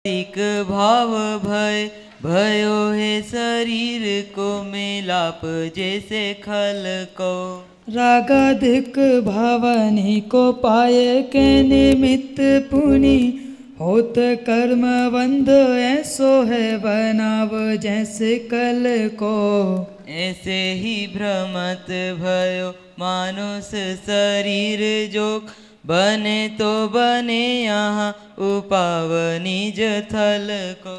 एक भाव भय भयो है शरीर को मिलाप जैसे खल को। रागाधिक भावनी को पाए के निमित्त पुनि होत कर्म बंध ऐसो है बनाव जैसे कल को। ऐसे ही भ्रमत भयो मानुष शरीर जोग बने तो बने यहाँ उपाव निज थल को।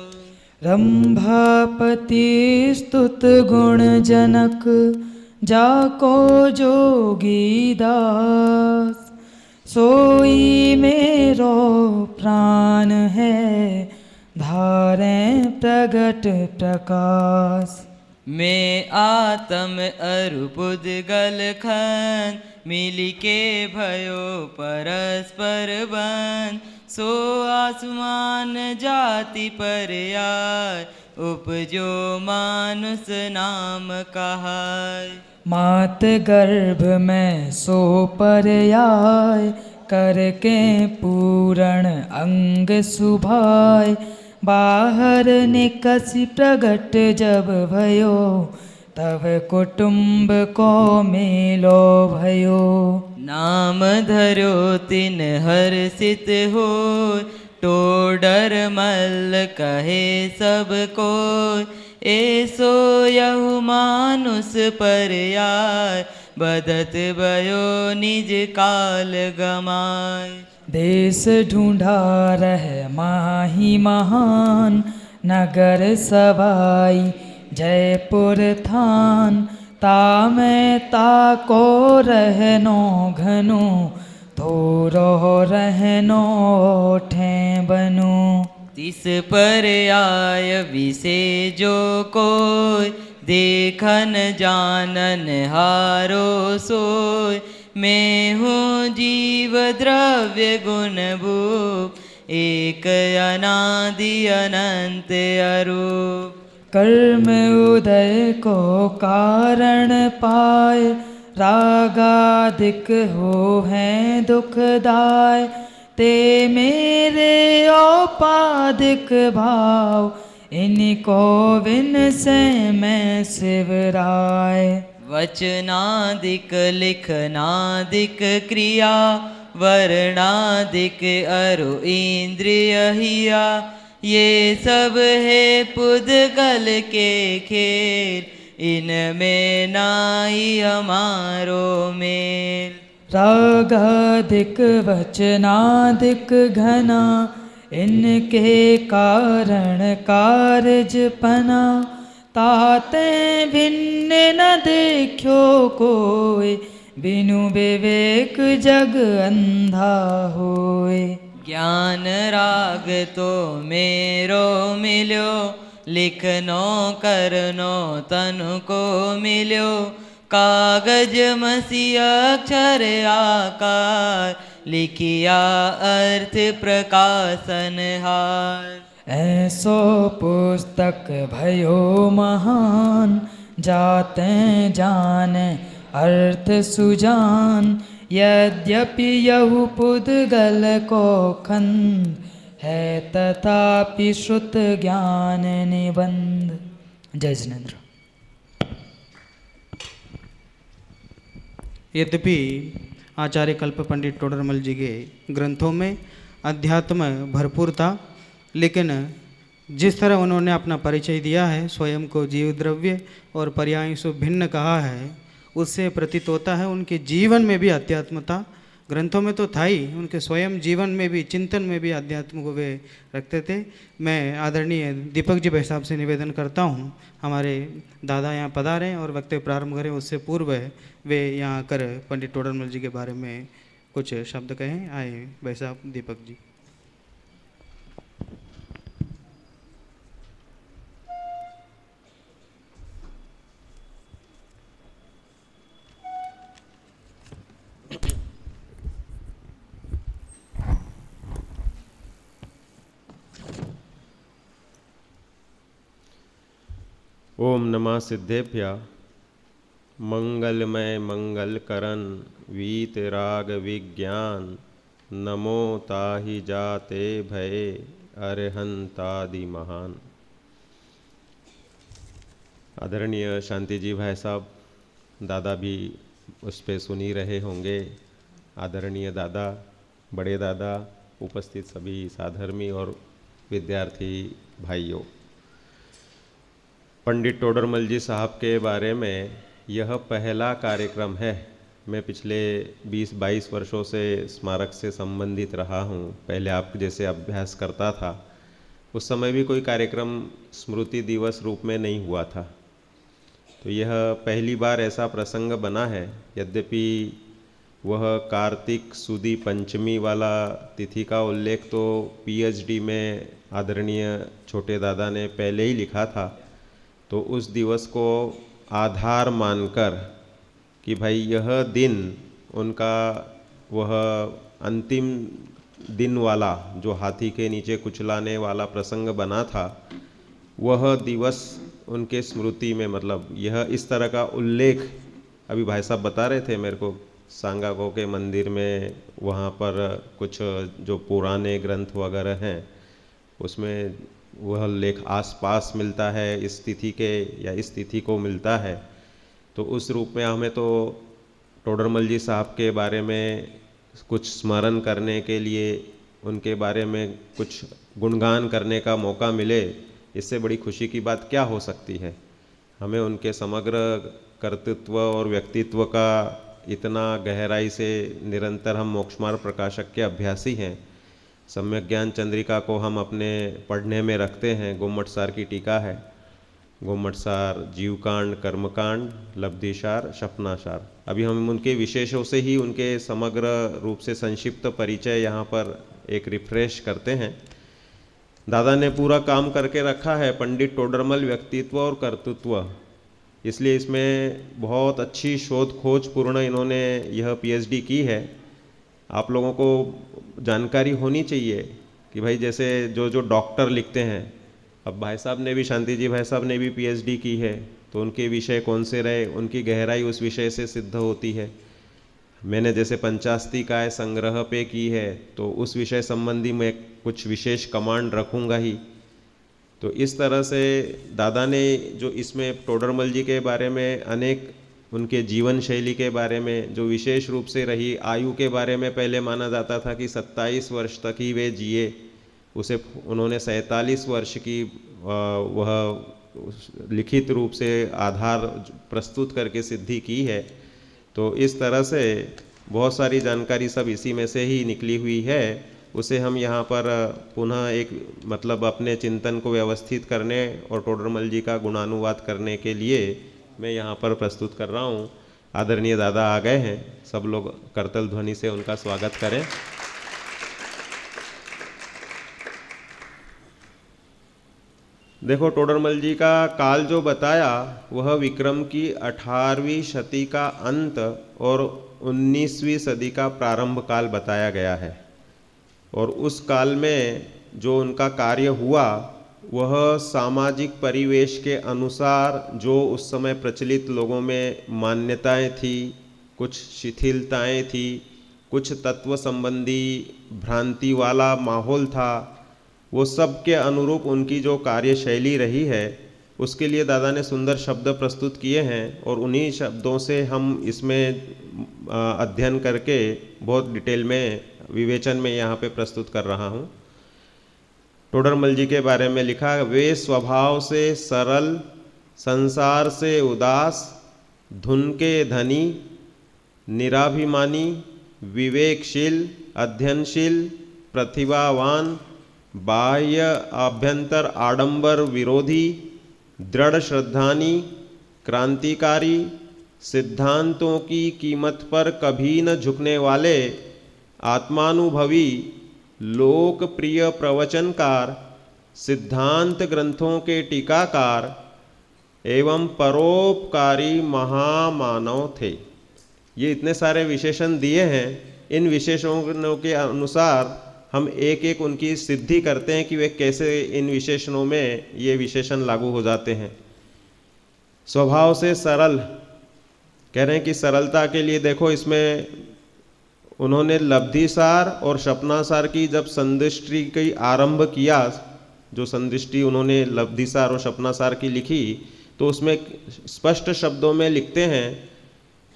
रंभापति स्तुत गुण जनक जाको जोगी दास सोई मेरो प्राण है धारे प्रगट प्रकाश। मैं आत्म अरुपुद्गल खन मिली के भयो परस्पर बन। सो आसमान जाति पर आय उपजो मानुष नाम कहाय। मात गर्भ में सो पर आय करके पूरण अंग सुभाय। बाहर निकसी प्रगट जब भयो तब कुटुंब को मेलो भयो। नाम धरो तिन हर्षित हो टोडर मल्ल कहे सब को। ऐसो यहु मानुष पर आय बदत भयो निज काल गमाय। देश ढूंढा रह माही महान नगर सवाई जयपुर थान। तामे ताको रहनो घनो थोरो रहनो ठे बनो। तिस पर आय विसे जो कोय देखन जानन हारो सोय। मैं हूँ जीव द्रव्य गुण भूप एक अनादि अनंत अरूप। कर्म उदय को कारण पाए रागादिक हो हैं दुखदाय। ते मेरे औपाधिक भाव इनको विन से मैं शिवराय। वचनादिक लिखनादिक क्रिया वर्णादिक अरु इंद्रिय हिया। ये सब है पुद्गल के खेल इनमें नाई हमारो मेल। रागादिक वचनादिक घना इनके कारण कारज पना। ताते भिन्न न देखो कोय बिनु विवेक जग अंधा होय। ज्ञान राग तो मेरो मिल्यो लिखनो करनो तनु को मिल्यो। कागज मसी अक्षर आकार लिखिया अर्थ प्रकाशन हार। ऐसो पुस्तक भयो महान जाते जान अर्थ सुजान। यद्यपि यहु पुद्गल को खंड है तथापि श्रुत ज्ञान निबंध। जय जिनेन्द्र। यद्यपि आचार्य कल्प पंडित टोडरमल जी के ग्रंथों में अध्यात्म भरपूर था, लेकिन जिस तरह उन्होंने अपना परिचय दिया है, स्वयं को जीव द्रव्य और पर्याय से भिन्न कहा है, उससे प्रतीत होता है उनके जीवन में भी अध्यात्म था। ग्रंथों में तो था ही, उनके स्वयं जीवन में भी चिंतन में भी अध्यात्म को वे रखते थे। मैं आदरणीय दीपक जी भाई साहब से निवेदन करता हूँ, हमारे दादा यहाँ पधारें और वक्तव्य प्रारंभ करें। उससे पूर्व वे यहाँ आकर पंडित टोडरमल जी के बारे में कुछ शब्द कहें। आए भाई साहब दीपक जी। ओम नमः सिद्धेभ्य। मंगलमय मंगल करन वीत राग विज्ञान नमो ताहि जाते भये अरहंतादि महान। आदरणीय शांति जी भाई साहब, दादा भी उस पे सुन ही रहे होंगे। आदरणीय दादा, बड़े दादा, उपस्थित सभी साधर्मी और विद्यार्थी भाइयों, पंडित टोडरमल जी साहब के बारे में यह पहला कार्यक्रम है। मैं पिछले 20-22 वर्षों से स्मारक से संबंधित रहा हूँ। पहले आप जैसे अभ्यास करता था, उस समय भी कोई कार्यक्रम स्मृति दिवस रूप में नहीं हुआ था। तो यह पहली बार ऐसा प्रसंग बना है। यद्यपि वह कार्तिक सुदी पंचमी वाला तिथि का उल्लेख तो पीएचडी में आदरणीय छोटे दादा ने पहले ही लिखा था, तो उस दिवस को आधार मानकर कि भाई यह दिन उनका वह अंतिम दिन वाला जो हाथी के नीचे कुचलाने वाला प्रसंग बना था, वह दिवस उनके स्मृति में, मतलब यह इस तरह का उल्लेख अभी भाई साहब बता रहे थे मेरे को, सांगागो के मंदिर में वहाँ पर कुछ जो पुराने ग्रंथ वगैरह हैं उसमें वह लेख आसपास मिलता है, इस तिथि के या इस तिथि को मिलता है। तो उस रूप में हमें तो टोडरमल जी साहब के बारे में कुछ स्मरण करने के लिए, उनके बारे में कुछ गुणगान करने का मौका मिले, इससे बड़ी खुशी की बात क्या हो सकती है। हमें उनके समग्र कर्तृत्व और व्यक्तित्व का इतना गहराई से निरंतर हम मोक्षमार्ग प्रकाशक के अभ्यासी हैं। सम्यक ज्ञान चंद्रिका को हम अपने पढ़ने में रखते हैं। गोमटसार की टीका है, गोमटसार, जीवकांड, कर्मकांड, लब्धिसार, सपनासार। अभी हम उनके विशेषों से ही उनके समग्र रूप से संक्षिप्त परिचय यहाँ पर एक रिफ्रेश करते हैं। दादा ने पूरा काम करके रखा है, पंडित टोडरमल व्यक्तित्व और कर्तृत्व, इसलिए इसमें बहुत अच्छी शोध खोज पूर्ण इन्होंने यह पीएचडी की है। आप लोगों को जानकारी होनी चाहिए कि भाई जैसे जो डॉक्टर लिखते हैं, अब भाई साहब ने भी, शांति जी भाई साहब ने भी पीएचडी की है, तो उनके विषय कौन से रहे, उनकी गहराई उस विषय से सिद्ध होती है। मैंने जैसे पंचास्तिकाय संग्रह पे की है, तो उस विषय संबंधी मैं कुछ विशेष कमांड रखूँगा ही। तो इस तरह से दादा ने जो इसमें टोडरमल जी के बारे में अनेक, उनके जीवन शैली के बारे में जो विशेष रूप से रही, आयु के बारे में पहले माना जाता था कि 27 वर्ष तक ही वे जिए, उसे उन्होंने 47 वर्ष की वह लिखित रूप से आधार प्रस्तुत करके सिद्धि की है। तो इस तरह से बहुत सारी जानकारी सब इसी में से ही निकली हुई है। उसे हम यहाँ पर पुनः एक मतलब अपने चिंतन को व्यवस्थित करने और टोडरमल जी का गुणानुवाद करने के लिए मैं यहाँ पर प्रस्तुत कर रहा हूँ। आदरणीय दादा आ गए हैं, सब लोग करतल ध्वनि से उनका स्वागत करें। देखो, टोडरमल जी का काल जो बताया वह विक्रम की 18वीं शती का अंत और 19वीं सदी का प्रारंभ काल बताया गया है। और उस काल में जो उनका कार्य हुआ वह सामाजिक परिवेश के अनुसार जो उस समय प्रचलित लोगों में मान्यताएं थी, कुछ शिथिलताएं थी, कुछ तत्व संबंधी भ्रांति वाला माहौल था, वो सब के अनुरूप उनकी जो कार्यशैली रही है उसके लिए दादा ने सुंदर शब्द प्रस्तुत किए हैं। और उन्हीं शब्दों से हम इसमें अध्ययन करके बहुत डिटेल में विवेचन में यहाँ पे प्रस्तुत कर रहा हूँ। टोडरमल जी के बारे में लिखा, वे स्वभाव से सरल, संसार से उदास, धुन के धनी, निराभिमानी, विवेकशील, अध्ययनशील, प्रतिभावान, बाह्य आभ्यंतर आडंबर विरोधी, दृढ़ श्रद्धानी, क्रांतिकारी, सिद्धांतों की कीमत पर कभी न झुकने वाले, आत्मानुभवी, लोकप्रिय प्रवचनकार, सिद्धांत ग्रंथों के टीकाकार एवं परोपकारी महामानव थे। ये इतने सारे विशेषण दिए हैं। इन विशेषणों के अनुसार हम एक एक उनकी सिद्धि करते हैं कि वे कैसे इन विशेषणों में ये विशेषण लागू हो जाते हैं। स्वभाव से सरल कह रहे हैं कि सरलता के लिए देखो इसमें उन्होंने लब्धिसार और स्वप्नासार की जब संदृष्टि की आरंभ किया, जो संदृष्टि उन्होंने लब्धिसार और स्वप्नासार की लिखी, तो उसमें स्पष्ट शब्दों में लिखते हैं,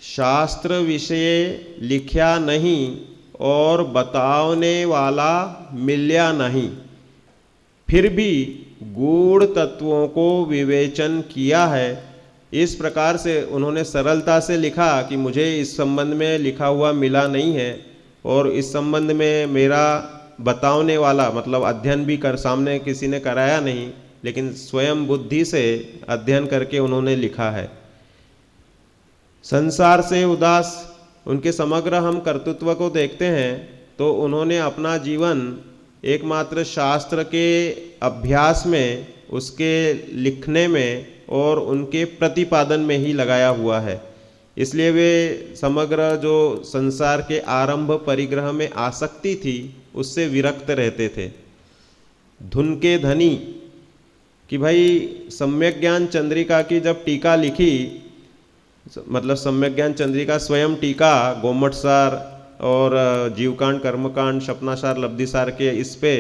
शास्त्र विषय लिखा नहीं और बताने वाला मिल्या नहीं, फिर भी गूढ़ तत्वों को विवेचन किया है। इस प्रकार से उन्होंने सरलता से लिखा कि मुझे इस संबंध में लिखा हुआ मिला नहीं है और इस संबंध में मेरा बताने वाला मतलब अध्ययन भी कर सामने किसी ने कराया नहीं, लेकिन स्वयं बुद्धि से अध्ययन करके उन्होंने लिखा है। संसार से उदास उनके समग्र हम कर्तृत्व को देखते हैं तो उन्होंने अपना जीवन एकमात्र शास्त्र के अभ्यास में, उसके लिखने में और उनके प्रतिपादन में ही लगाया हुआ है। इसलिए वे समग्र जो संसार के आरंभ परिग्रह में आसक्ति थी उससे विरक्त रहते थे। धुन के धनी कि भाई सम्यक ज्ञान चंद्रिका की जब टीका लिखी, मतलब सम्यक ज्ञान चंद्रिका स्वयं टीका गोमटसार और जीवकांड, कर्मकांड, स्वप्नासार, लब्धिसार के इस पे,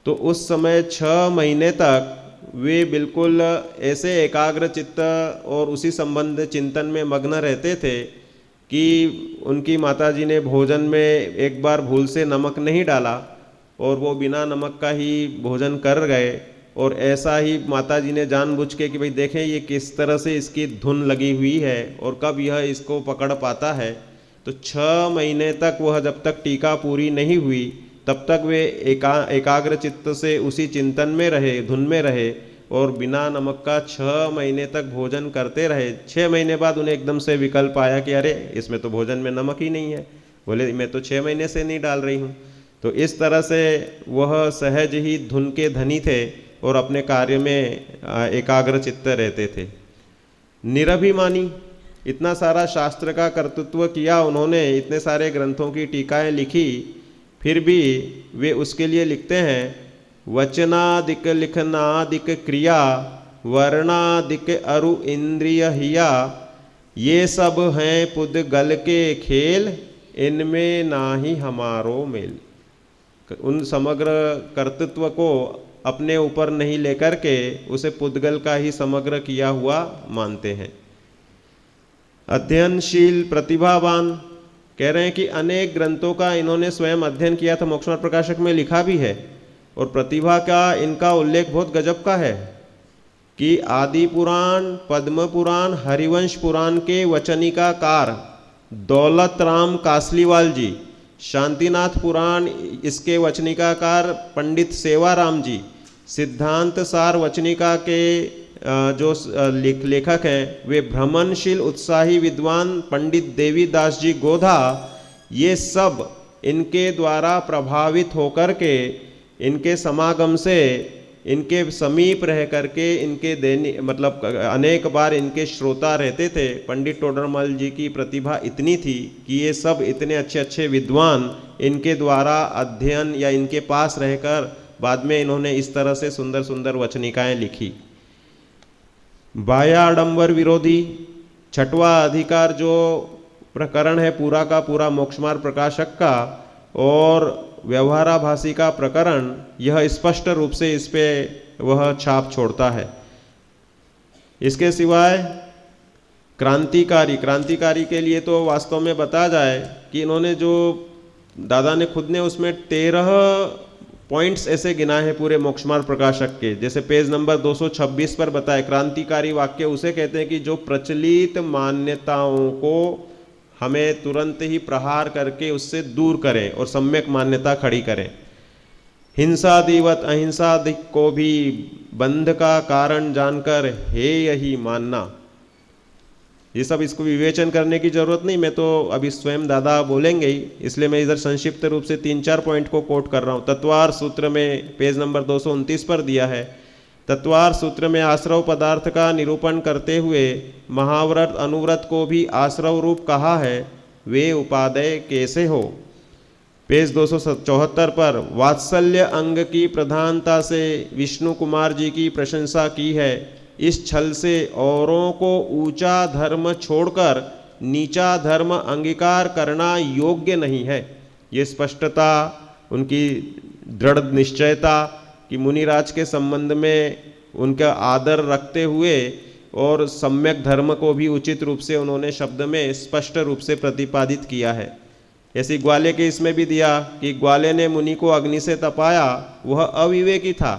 तो उस समय 6 महीने तक वे बिल्कुल ऐसे एकाग्र चित्त और उसी संबंध चिंतन में मग्न रहते थे कि उनकी माताजी ने भोजन में एक बार भूल से नमक नहीं डाला और वो बिना नमक का ही भोजन कर गए। और ऐसा ही माताजी ने जानबूझ के कि भाई देखें ये किस तरह से इसकी धुन लगी हुई है और कब यह इसको पकड़ पाता है। तो 6 महीने तक वह जब तक टीका पूरी नहीं हुई तब तक वे एकाग्र चित्त से उसी चिंतन में रहे, धुन में रहे और बिना नमक का 6 महीने तक भोजन करते रहे। 6 महीने बाद उन्हें एकदम से विकल्प आया कि अरे इसमें तो भोजन में नमक ही नहीं है। बोले मैं तो 6 महीने से नहीं डाल रही हूँ। तो इस तरह से वह सहज ही धुन के धनी थे और अपने कार्य में एकाग्र चित्त रहते थे। निरभिमानी, इतना सारा शास्त्र का कर्तृत्व किया उन्होंने, इतने सारे ग्रंथों की टीकाएं लिखी, फिर भी वे उसके लिए लिखते हैं, वचनादिक लिखनादिक क्रिया वर्णादिक अरु इंद्रिय हिया, ये सब हैं पुद्गल के खेल, इनमें ना ही हमारो मेल। उन समग्र कर्तृत्व को अपने ऊपर नहीं लेकर के उसे पुद्गल का ही समग्र किया हुआ मानते हैं। अध्ययनशील प्रतिभावान, कह रहे हैं कि अनेक ग्रंथों का इन्होंने स्वयं अध्ययन किया था, मोक्षमार्ग प्रकाशक में लिखा भी है। और प्रतिभा का इनका उल्लेख बहुत गजब का है कि आदि पुराण, पद्म पुराण, हरिवंश पुराण के वचनिकाकार दौलत राम कासलीवाल जी, शांतिनाथ पुराण इसके वचनिकाकार पंडित सेवाराम जी, सिद्धांत सार वचनिका के जो लेखक हैं वे भ्रमणशील उत्साही विद्वान पंडित देवीदास जी गोधा, ये सब इनके द्वारा प्रभावित होकर के, इनके समागम से, इनके समीप रह करके, इनके मतलब अनेक बार इनके श्रोता रहते थे। पंडित टोडरमल जी की प्रतिभा इतनी थी कि ये सब इतने अच्छे अच्छे विद्वान इनके द्वारा अध्ययन या इनके पास रहकर बाद में इन्होंने इस तरह से सुंदर सुंदर वचनिकाएं लिखी। बाह्याडंबर विरोधी, 6वां अधिकार जो प्रकरण है पूरा का पूरा मोक्षमार्ग प्रकाशक का और व्यवहाराभासी का प्रकरण, यह स्पष्ट रूप से इस पे वह छाप छोड़ता है। इसके सिवाय क्रांतिकारी के लिए तो वास्तव में बताया जाए कि इन्होंने जो दादा ने खुद ने उसमें 13 पॉइंट्स ऐसे गिनाए हैं पूरे मोक्षमार्ग प्रकाशक के। जैसे पेज नंबर 226 पर बताए, क्रांतिकारी वाक्य उसे कहते हैं कि जो प्रचलित मान्यताओं को हमें तुरंत ही प्रहार करके उससे दूर करें और सम्यक मान्यता खड़ी करें। हिंसादिवत अहिंसादि को भी बंध का कारण जानकर हेय ही मानना, ये सब इसको विवेचन करने की जरूरत नहीं, मैं तो अभी स्वयं दादा बोलेंगे ही, इसलिए मैं इधर संक्षिप्त रूप से 3-4 पॉइंट को कोट कर रहा हूँ। तत्वार सूत्र में पेज नंबर 229 पर दिया है। तत्वार सूत्र में आश्रव पदार्थ का निरूपण करते हुए महाव्रत अनुव्रत को भी आश्रव रूप कहा है, वे उपादेय कैसे हो। पेज 274 पर वात्सल्य अंग की प्रधानता से विष्णु कुमार जी की प्रशंसा की है। इस छल से औरों को ऊंचा धर्म छोड़कर नीचा धर्म अंगीकार करना योग्य नहीं है। ये स्पष्टता, उनकी दृढ़ निश्चयता कि मुनिराज के संबंध में उनका आदर रखते हुए और सम्यक धर्म को भी उचित रूप से उन्होंने शब्द में स्पष्ट रूप से प्रतिपादित किया है। ऐसी ग्वाले के इसमें भी दिया कि ग्वाले ने मुनि को अग्नि से तपाया, वह अविवेकी था,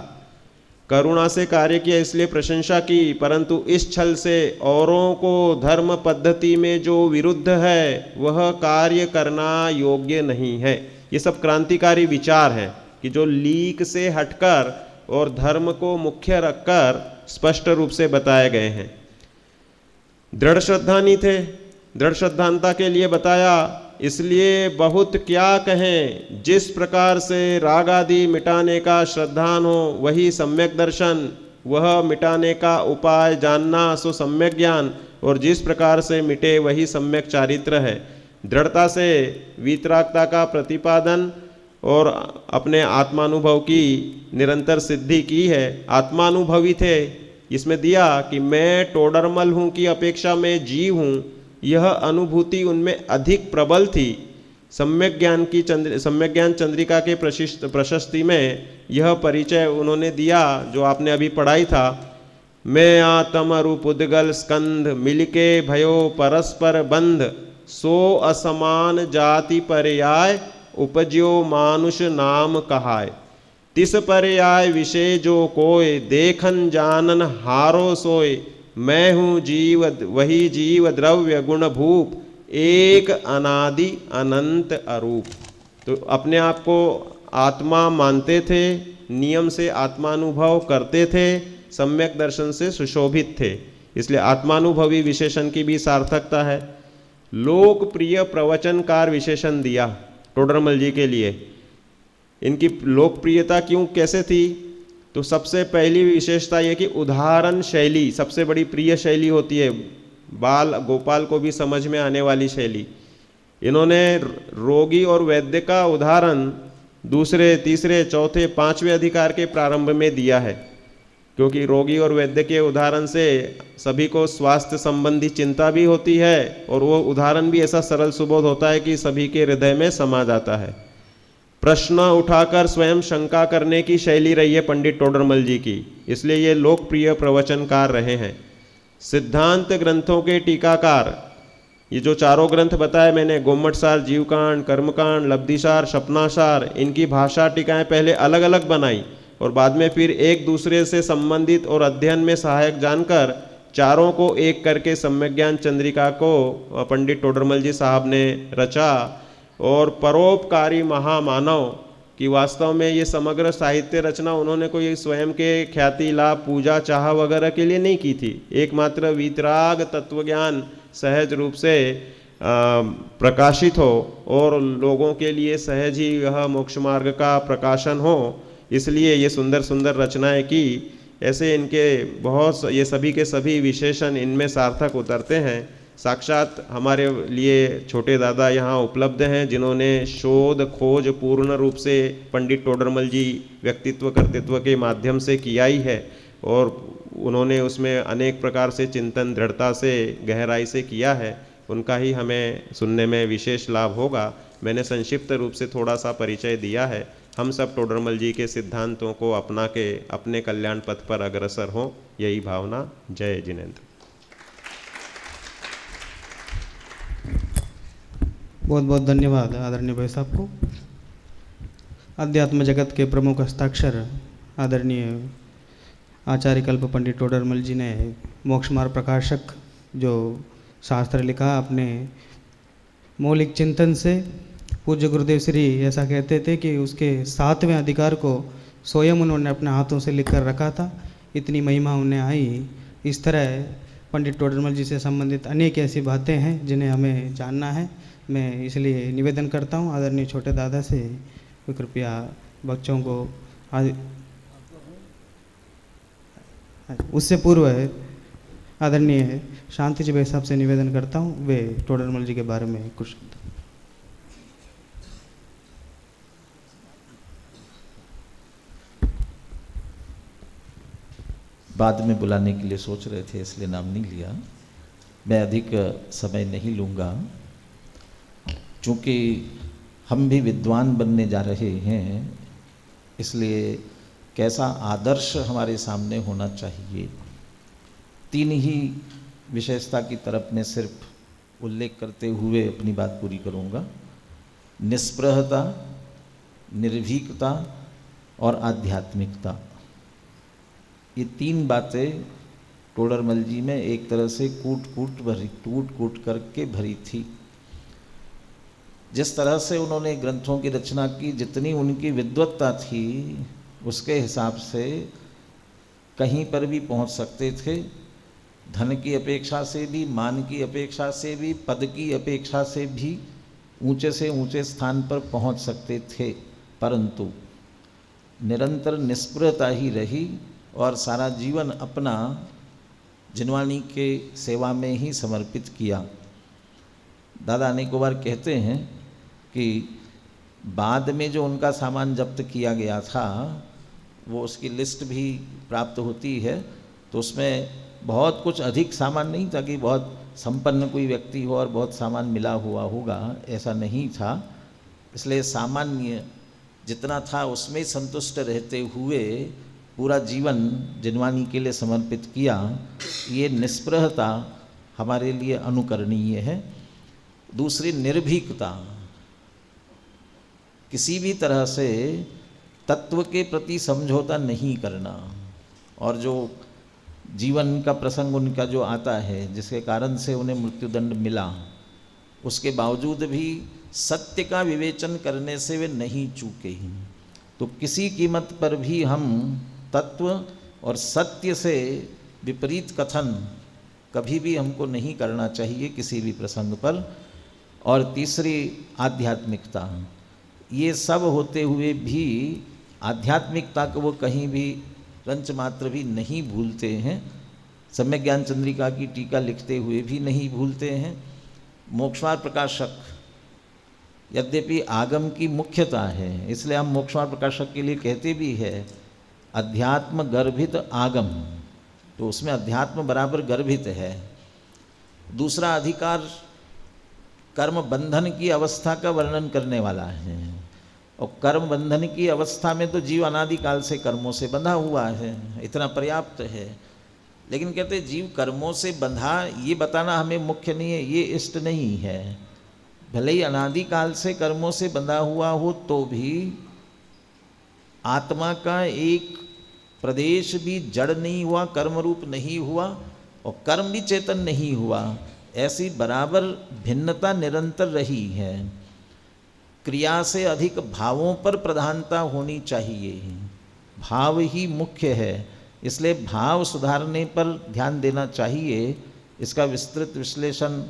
करुणा से कार्य किया इसलिए प्रशंसा की, परंतु इस छल से औरों को धर्म पद्धति में जो विरुद्ध है वह कार्य करना योग्य नहीं है। ये सब क्रांतिकारी विचार हैं कि जो लीक से हटकर और धर्म को मुख्य रखकर स्पष्ट रूप से बताए गए हैं। दृढ़ श्रद्धानी थे, दृढ़ श्रद्धांता के लिए बताया, इसलिए बहुत क्या कहें, जिस प्रकार से राग आदि मिटाने का श्रद्धान हो वही सम्यक दर्शन, वह मिटाने का उपाय जानना सो सम्यक ज्ञान, और जिस प्रकार से मिटे वही सम्यक चारित्र है। दृढ़ता से वीतरागता का प्रतिपादन और अपने आत्मानुभव की निरंतर सिद्धि की है। आत्मानुभवी थे, इसमें दिया कि मैं टोडरमल हूँ की अपेक्षा में जीव हूँ, यह अनुभूति उनमें अधिक प्रबल थी। सम्यक ज्ञान चंद्रिका के प्रशस्ति में यह परिचय उन्होंने दिया जो आपने अभी पढ़ाई था। मैं आत्म रूप उद्गल स्कंध मिलके भयो परस्पर बंध, सो असमान जाति पर्याय उपज्यो मानुष नाम कहाय। तिस पर्याय विषय जो कोय, देखन जानन हारो सोय। मैं हूँ जीव वही जीव द्रव्य गुण भूप, एक अनादि अनंत अरूप। तो अपने आप को आत्मा मानते थे, नियम से आत्मानुभव करते थे, सम्यक दर्शन से सुशोभित थे, इसलिए आत्मानुभवी विशेषण की भी सार्थकता है। लोकप्रिय प्रवचनकार विशेषण दिया टोडरमल जी के लिए। इनकी लोकप्रियता क्यों कैसे थी? तो सबसे पहली विशेषता ये कि उदाहरण शैली सबसे बड़ी प्रिय शैली होती है, बाल गोपाल को भी समझ में आने वाली शैली। इन्होंने रोगी और वैद्य का उदाहरण दूसरे, तीसरे, चौथे, पांचवें अधिकार के प्रारंभ में दिया है, क्योंकि रोगी और वैद्य के उदाहरण से सभी को स्वास्थ्य संबंधी चिंता भी होती है और वो उदाहरण भी ऐसा सरल सुबोध होता है कि सभी के हृदय में समा जाता है। प्रश्न उठाकर स्वयं शंका करने की शैली रही है पंडित टोडरमल जी की, इसलिए ये लोकप्रिय प्रवचनकार रहे हैं। सिद्धांत ग्रंथों के टीकाकार, ये जो चारों ग्रंथ बताए मैंने, गोमटसार, जीवकांड, कर्मकांड, लब्धिसार, सपनासार, इनकी भाषा टीकाएं पहले अलग अलग बनाई और बाद में फिर एक दूसरे से संबंधित और अध्ययन में सहायक जानकर चारों को एक करके सम्यक ज्ञान चंद्रिका को पंडित टोडरमल जी साहब ने रचा। और परोपकारी महामानव की वास्तव में ये समग्र साहित्य रचना उन्होंने कोई स्वयं के ख्याति लाभ पूजा चाह वगैरह के लिए नहीं की थी, एकमात्र वीतराग तत्वज्ञान सहज रूप से प्रकाशित हो और लोगों के लिए सहज ही यह मोक्ष मार्ग का प्रकाशन हो, इसलिए ये सुंदर सुंदर रचनाएं की। ऐसे इनके बहुत, ये सभी के सभी विशेषण इनमें सार्थक उतरते हैं। साक्षात हमारे लिए छोटे दादा यहाँ उपलब्ध हैं, जिन्होंने शोध खोज पूर्ण रूप से पंडित टोडरमल जी व्यक्तित्व कर्तृत्व के माध्यम से किया ही है और उन्होंने उसमें अनेक प्रकार से चिंतन दृढ़ता से गहराई से किया है। उनका ही हमें सुनने में विशेष लाभ होगा। मैंने संक्षिप्त रूप से थोड़ा सा परिचय दिया है। हम सब टोडरमल जी के सिद्धांतों को अपना के अपने कल्याण पथ पर अग्रसर हों, यही भावना। जय जिनेंद्र। बहुत बहुत धन्यवाद आदरणीय भाई साहब को। अध्यात्म जगत के प्रमुख हस्ताक्षर आदरणीय आचार्य कल्प पंडित टोडरमल जी ने मोक्ष मार्ग प्रकाशक जो शास्त्र लिखा अपने मौलिक चिंतन से। पूज्य गुरुदेव श्री ऐसा कहते थे कि उसके 7वें अधिकार को स्वयं उन्होंने अपने हाथों से लिख कर रखा था, इतनी महिमा उन्हें आई। इस तरह पंडित टोडरमल जी से संबंधित अनेक ऐसी बातें हैं जिन्हें हमें जानना है। मैं इसलिए निवेदन करता हूँ आदरणीय छोटे दादा से कृपया बच्चों को उससे पूर्व आदरणीय शांति जी भाई साहब से निवेदन करता हूँ वे टोडरमल जी के बारे में कुछ। बाद में बुलाने के लिए सोच रहे थे इसलिए नाम नहीं लिया। मैं अधिक समय नहीं लूँगा, चूँकि हम भी विद्वान बनने जा रहे हैं, इसलिए कैसा आदर्श हमारे सामने होना चाहिए, 3 ही विशेषता की तरफ मैं सिर्फ उल्लेख करते हुए अपनी बात पूरी करूँगा। निस्पृहता, निर्भीकता और आध्यात्मिकता, ये 3 बातें टोडरमल जी में एक तरह से टूट कूट करके भरी थी। जिस तरह से उन्होंने ग्रंथों की रचना की, जितनी उनकी विद्वत्ता थी, उसके हिसाब से कहीं पर भी पहुंच सकते थे। धन की अपेक्षा से भी, मान की अपेक्षा से भी, पद की अपेक्षा से भी ऊंचे से ऊंचे स्थान पर पहुंच सकते थे, परंतु निरंतर निस्पृहता ही रही और सारा जीवन अपना जिनवानी के सेवा में ही समर्पित किया। दादा अनेकों बार कहते हैं कि बाद में जो उनका सामान जब्त किया गया था, वो उसकी लिस्ट भी प्राप्त होती है, तो उसमें बहुत कुछ अधिक सामान नहीं था कि बहुत संपन्न कोई व्यक्ति हो और बहुत सामान मिला हुआ होगा, ऐसा नहीं था। इसलिए सामान्य जितना था उसमें संतुष्ट रहते हुए पूरा जीवन जिनवानी के लिए समर्पित किया। ये निस्पृहता हमारे लिए अनुकरणीय है। दूसरी निर्भीकता, किसी भी तरह से तत्व के प्रति समझौता नहीं करना, और जो जीवन का प्रसंग उनका जो आता है जिसके कारण से उन्हें मृत्युदंड मिला, उसके बावजूद भी सत्य का विवेचन करने से वे नहीं चूके। तो किसी कीमत पर भी हम तत्व और सत्य से विपरीत कथन कभी भी हमको नहीं करना चाहिए किसी भी प्रसंग पर। और तीसरी आध्यात्मिकता, ये सब होते हुए भी आध्यात्मिकता को वो कहीं भी रंच मात्र भी नहीं भूलते हैं। सम्यक ज्ञान चंद्रिका की टीका लिखते हुए भी नहीं भूलते हैं। मोक्षमार्ग प्रकाशक यद्यपि आगम की मुख्यता है, इसलिए हम मोक्षमार्ग प्रकाशक के लिए कहते भी है अध्यात्म गर्भित आगम, तो उसमें अध्यात्म बराबर गर्भित है। दूसरा अधिकार कर्म बंधन की अवस्था का वर्णन करने वाला है, और कर्म बंधन की अवस्था में तो जीव अनादिकाल से कर्मों से बंधा हुआ है, इतना पर्याप्त है। लेकिन कहते जीव कर्मों से बंधा, ये बताना हमें मुख्य नहीं है, ये इष्ट नहीं है। भले ही अनादिकाल से कर्मों से बंधा हुआ हो तो भी आत्मा का एक प्रदेश भी जड़ नहीं हुआ, कर्म रूप नहीं हुआ, और कर्म भी चेतन नहीं हुआ। ऐसी बराबर भिन्नता निरंतर रही है। क्रिया से अधिक भावों पर प्रधानता होनी चाहिए, भाव ही मुख्य है, इसलिए भाव सुधारने पर ध्यान देना चाहिए। इसका विस्तृत विश्लेषण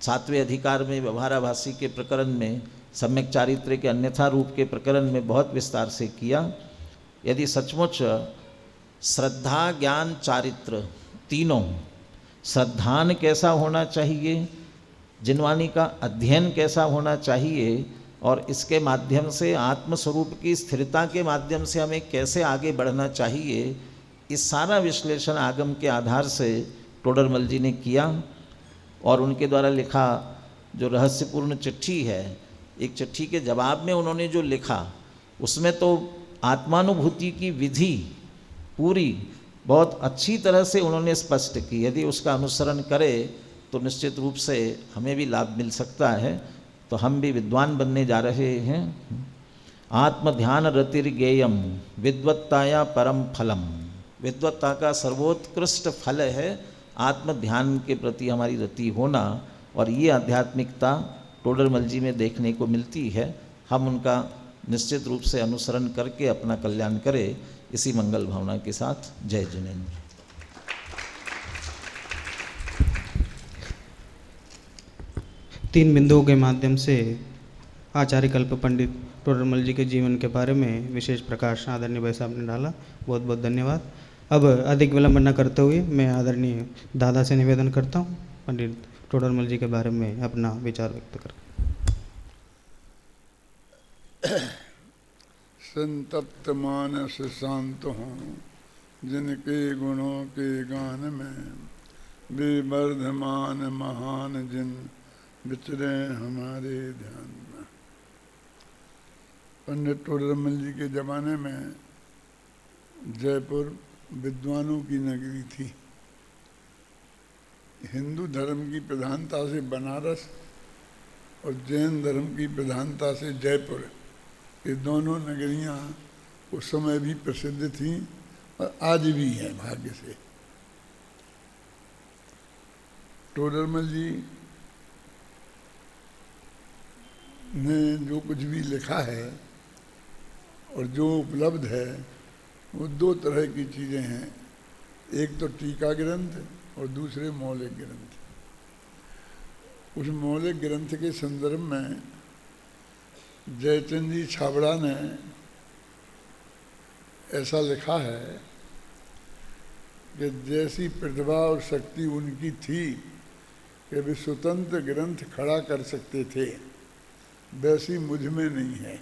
7वें अधिकार में व्यवहाराभासी के प्रकरण में, सम्यक चारित्र के अन्यथा रूप के प्रकरण में बहुत विस्तार से किया। यदि सचमुच श्रद्धा ज्ञान चारित्र तीनों, श्रद्धान कैसा होना चाहिए, जिनवानी का अध्ययन कैसा होना चाहिए, और इसके माध्यम से आत्मस्वरूप की स्थिरता के माध्यम से हमें कैसे आगे बढ़ना चाहिए, इस सारा विश्लेषण आगम के आधार से टोडरमल जी ने किया। और उनके द्वारा लिखा जो रहस्यपूर्ण चिट्ठी है, एक चिट्ठी के जवाब में उन्होंने जो लिखा, उसमें तो आत्मानुभूति की विधि पूरी बहुत अच्छी तरह से उन्होंने स्पष्ट की। यदि उसका अनुसरण करें तो निश्चित रूप से हमें भी लाभ मिल सकता है। तो हम भी विद्वान बनने जा रहे हैं। आत्मध्यान रतिर्गेयम विद्वत्ताया परम फलम, विद्वत्ता का सर्वोत्कृष्ट फल है आत्मध्यान के प्रति हमारी रति होना। और ये आध्यात्मिकता टोडरमल जी में देखने को मिलती है। हम उनका निश्चित रूप से अनुसरण करके अपना कल्याण करें, इसी मंगल भावना के साथ। जय जिनेन्द्र। तीन बिंदुओं के माध्यम से आचार्य कल्प पंडित टोडरमल जी के जीवन के बारे में विशेष प्रकाश आदरणीय भाई साहब ने डाला। बहुत बहुत धन्यवाद। अब अधिक विलंब न करते हुए मैं आदरणीय दादा से निवेदन करता हूँ पंडित टोडरमल जी के बारे में अपना विचार व्यक्त कर। संतप्त मानस शांत हों जिनके गुणों के गान में, विवर्धमान महान जिन विचरे हमारे ध्यान में। पंडित टोडरमल जी के ज़माने में जयपुर विद्वानों की नगरी थी। हिंदू धर्म की प्रधानता से बनारस और जैन धर्म की प्रधानता से जयपुर, ये दोनों नगरियाँ उस समय भी प्रसिद्ध थीं और आज भी हैं भाग्य से। टोडरमल जी ने जो कुछ भी लिखा है और जो उपलब्ध है वो दो तरह की चीज़ें हैं, एक तो टीका ग्रंथ और दूसरे मौलिक ग्रंथ। उस मौलिक ग्रंथ के संदर्भ में जयचंद जी छाबड़ा ने ऐसा लिखा है कि जैसी प्रतिभा और शक्ति उनकी थी कि वे स्वतंत्र ग्रंथ खड़ा कर सकते थे, वैसी मुझ में नहीं है।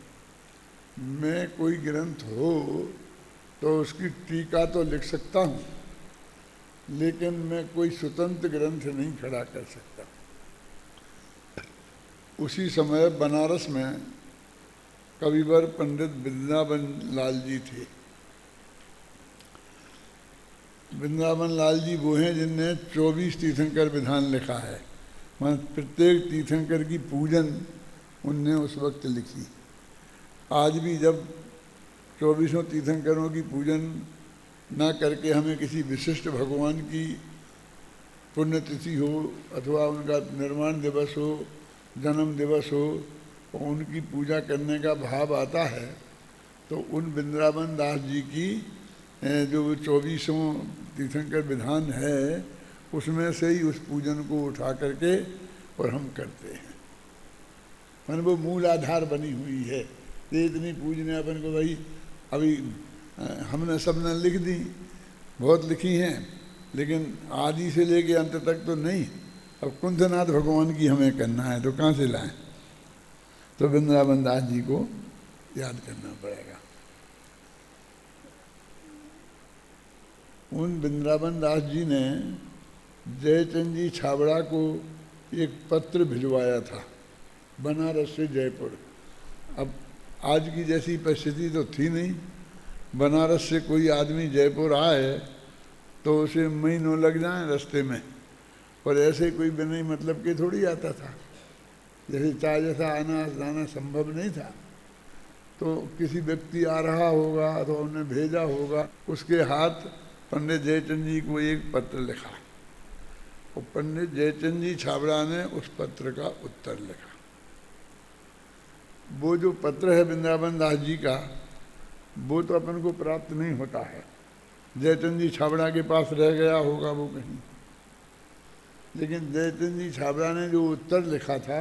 मैं कोई ग्रंथ हो तो उसकी टीका तो लिख सकता हूँ, लेकिन मैं कोई स्वतंत्र ग्रंथ नहीं खड़ा कर सकता। उसी समय बनारस में कविवर पंडित वृंदावन लाल जी थे। वृंदावन लाल जी वो हैं जिनने 24 तीर्थंकर विधान लिखा है। मान प्रत्येक तीर्थंकर की पूजन उनने उस वक्त लिखी। आज भी जब 24 तीर्थंकरों की पूजन ना करके हमें किसी विशिष्ट भगवान की पुण्यतिथि हो अथवा उनका निर्माण दिवस हो, जन्म दिवस हो और उनकी पूजा करने का भाव आता है, तो उन वृंदावन दास जी की जो 24 तीर्थंकर विधान है उसमें से ही उस पूजन को उठा करके और हम करते हैं। मन वो मूल आधार बनी हुई है। ये इतनी पूजने अपन को भाई अभी हमने सबने लिख दी, बहुत लिखी हैं, लेकिन आदि से लेके अंत तक तो नहीं। अब कुंथनाथ भगवान की हमें करना है तो कहाँ से लाएं? तो वृंदावन दास जी को याद करना पड़ेगा। उन वृंदावन दास जी ने जयचंद जी छाबड़ा को एक पत्र भिजवाया था बनारस से जयपुर। अब आज की जैसी परिस्थिति तो थी नहीं। बनारस से कोई आदमी जयपुर आए तो उसे महीनों लग जाए रास्ते में, और ऐसे कोई बिना मतलब के थोड़ी आता था। जैसे चाहे जैसा आना जाना संभव नहीं था, तो किसी व्यक्ति आ रहा होगा तो उन्हें भेजा होगा। उसके हाथ पंडित जयचंद जी को एक पत्र लिखा और पंडित जयचंद जी छाबड़ा ने उस पत्र का उत्तर लिखा। वो जो पत्र है वृंदावन दास जी का, वो तो अपन को प्राप्त नहीं होता है। जयचंद जी छाबड़ा के पास रह गया होगा वो कहीं, लेकिन जयचंद जी छाबड़ा ने जो उत्तर लिखा था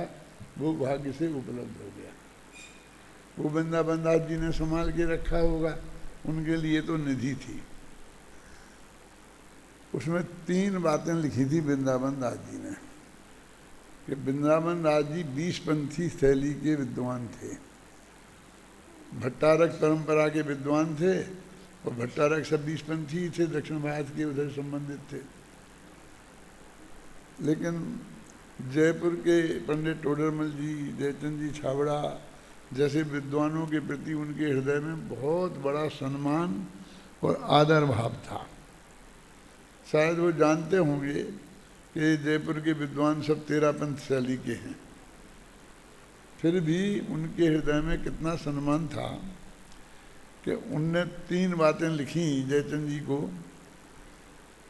वो भाग्य से उपलब्ध हो गया। वो वृंदावन दास जी ने संभाल के रखा होगा, उनके लिए तो निधि थी। उसमें 3 बातें लिखी थी वृंदावन दास जी ने कि वृंदावन दास जी 20पंथी शैली के विद्वान थे। भट्टारक परंपरा के विद्वान थे और भट्टारक सब 20पंथी थे, दक्षिण भारत के उधर संबंधित थे। लेकिन जयपुर के पंडित टोडरमल जी, जयचंद जी छाबड़ा जैसे विद्वानों के प्रति उनके हृदय में बहुत बड़ा सम्मान और आदर भाव था। शायद वो जानते होंगे कि जयपुर के विद्वान सब 13पंथ शैली के हैं, फिर भी उनके हृदय में कितना सम्मान था कि उनने 3 बातें लिखी जयचंद जी को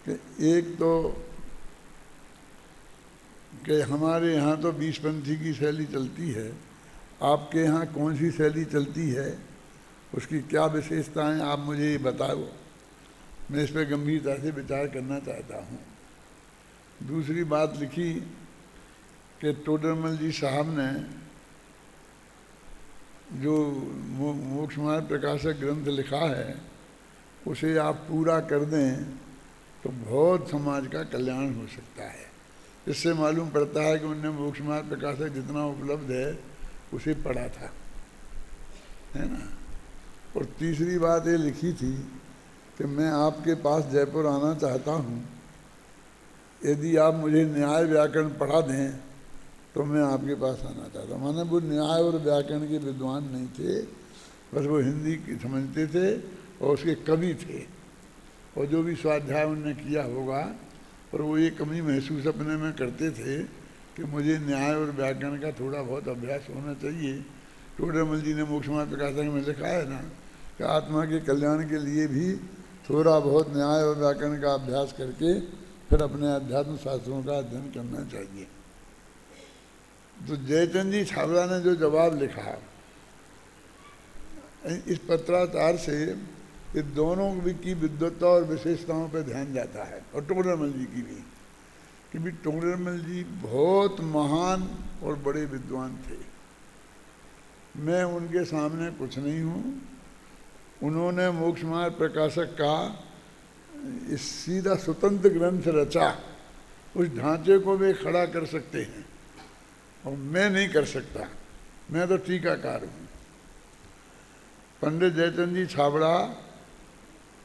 कि एक तो कि हमारे यहाँ तो 20पंथी की शैली चलती है, आपके यहाँ कौन सी शैली चलती है, उसकी क्या विशेषताएं आप मुझे ये बताओ। मैं इस पर गंभीरता से विचार करना चाहता हूँ। दूसरी बात लिखी कि टोडरमल जी साहब ने जो मोक्ष मार्ग प्रकाशक ग्रंथ लिखा है उसे आप पूरा कर दें तो बहुत समाज का कल्याण हो सकता है। इससे मालूम पड़ता है कि उनने मोक्ष मार्ग प्रकाशक जितना उपलब्ध है उसे पढ़ा था, है ना। और तीसरी बात ये लिखी थी कि मैं आपके पास जयपुर आना चाहता हूँ, यदि आप मुझे न्याय व्याकरण पढ़ा दें तो मैं आपके पास आना चाहता हूँ। माने वो न्याय और व्याकरण के विद्वान नहीं थे, बस वो हिंदी की समझते थे और उसके कवि थे, और जो भी स्वाध्याय उन्होंने किया होगा, और वो ये कमी महसूस अपने में करते थे कि मुझे न्याय और व्याकरण का थोड़ा बहुत अभ्यास होना चाहिए। टोडरमल जी ने मोक्ष मार्ग प्रकाशक में लिखा है ना कि आत्मा के कल्याण के लिए भी थोड़ा बहुत न्याय और व्याकरण का अभ्यास करके फिर अपने अध्यात्म शास्त्रों का अध्ययन करना चाहिए। तो जयचंद जी छाबड़ा ने जो जवाब लिखा, इस पत्राचार से ये दोनों की विद्वत्ता और विशेषताओं पर ध्यान जाता है, और टोडरमल जी की भी, कि भी टोडरमल जी बहुत महान और बड़े विद्वान थे। मैं उनके सामने कुछ नहीं हूँ। उन्होंने मोक्ष मार्ग प्रकाशक का इस सीधा स्वतंत्र ग्रंथ रचा, उस ढांचे को वे खड़ा कर सकते हैं और मैं नहीं कर सकता, मैं तो टीकाकार हूँ। पंडित जयचंद जी छाबड़ा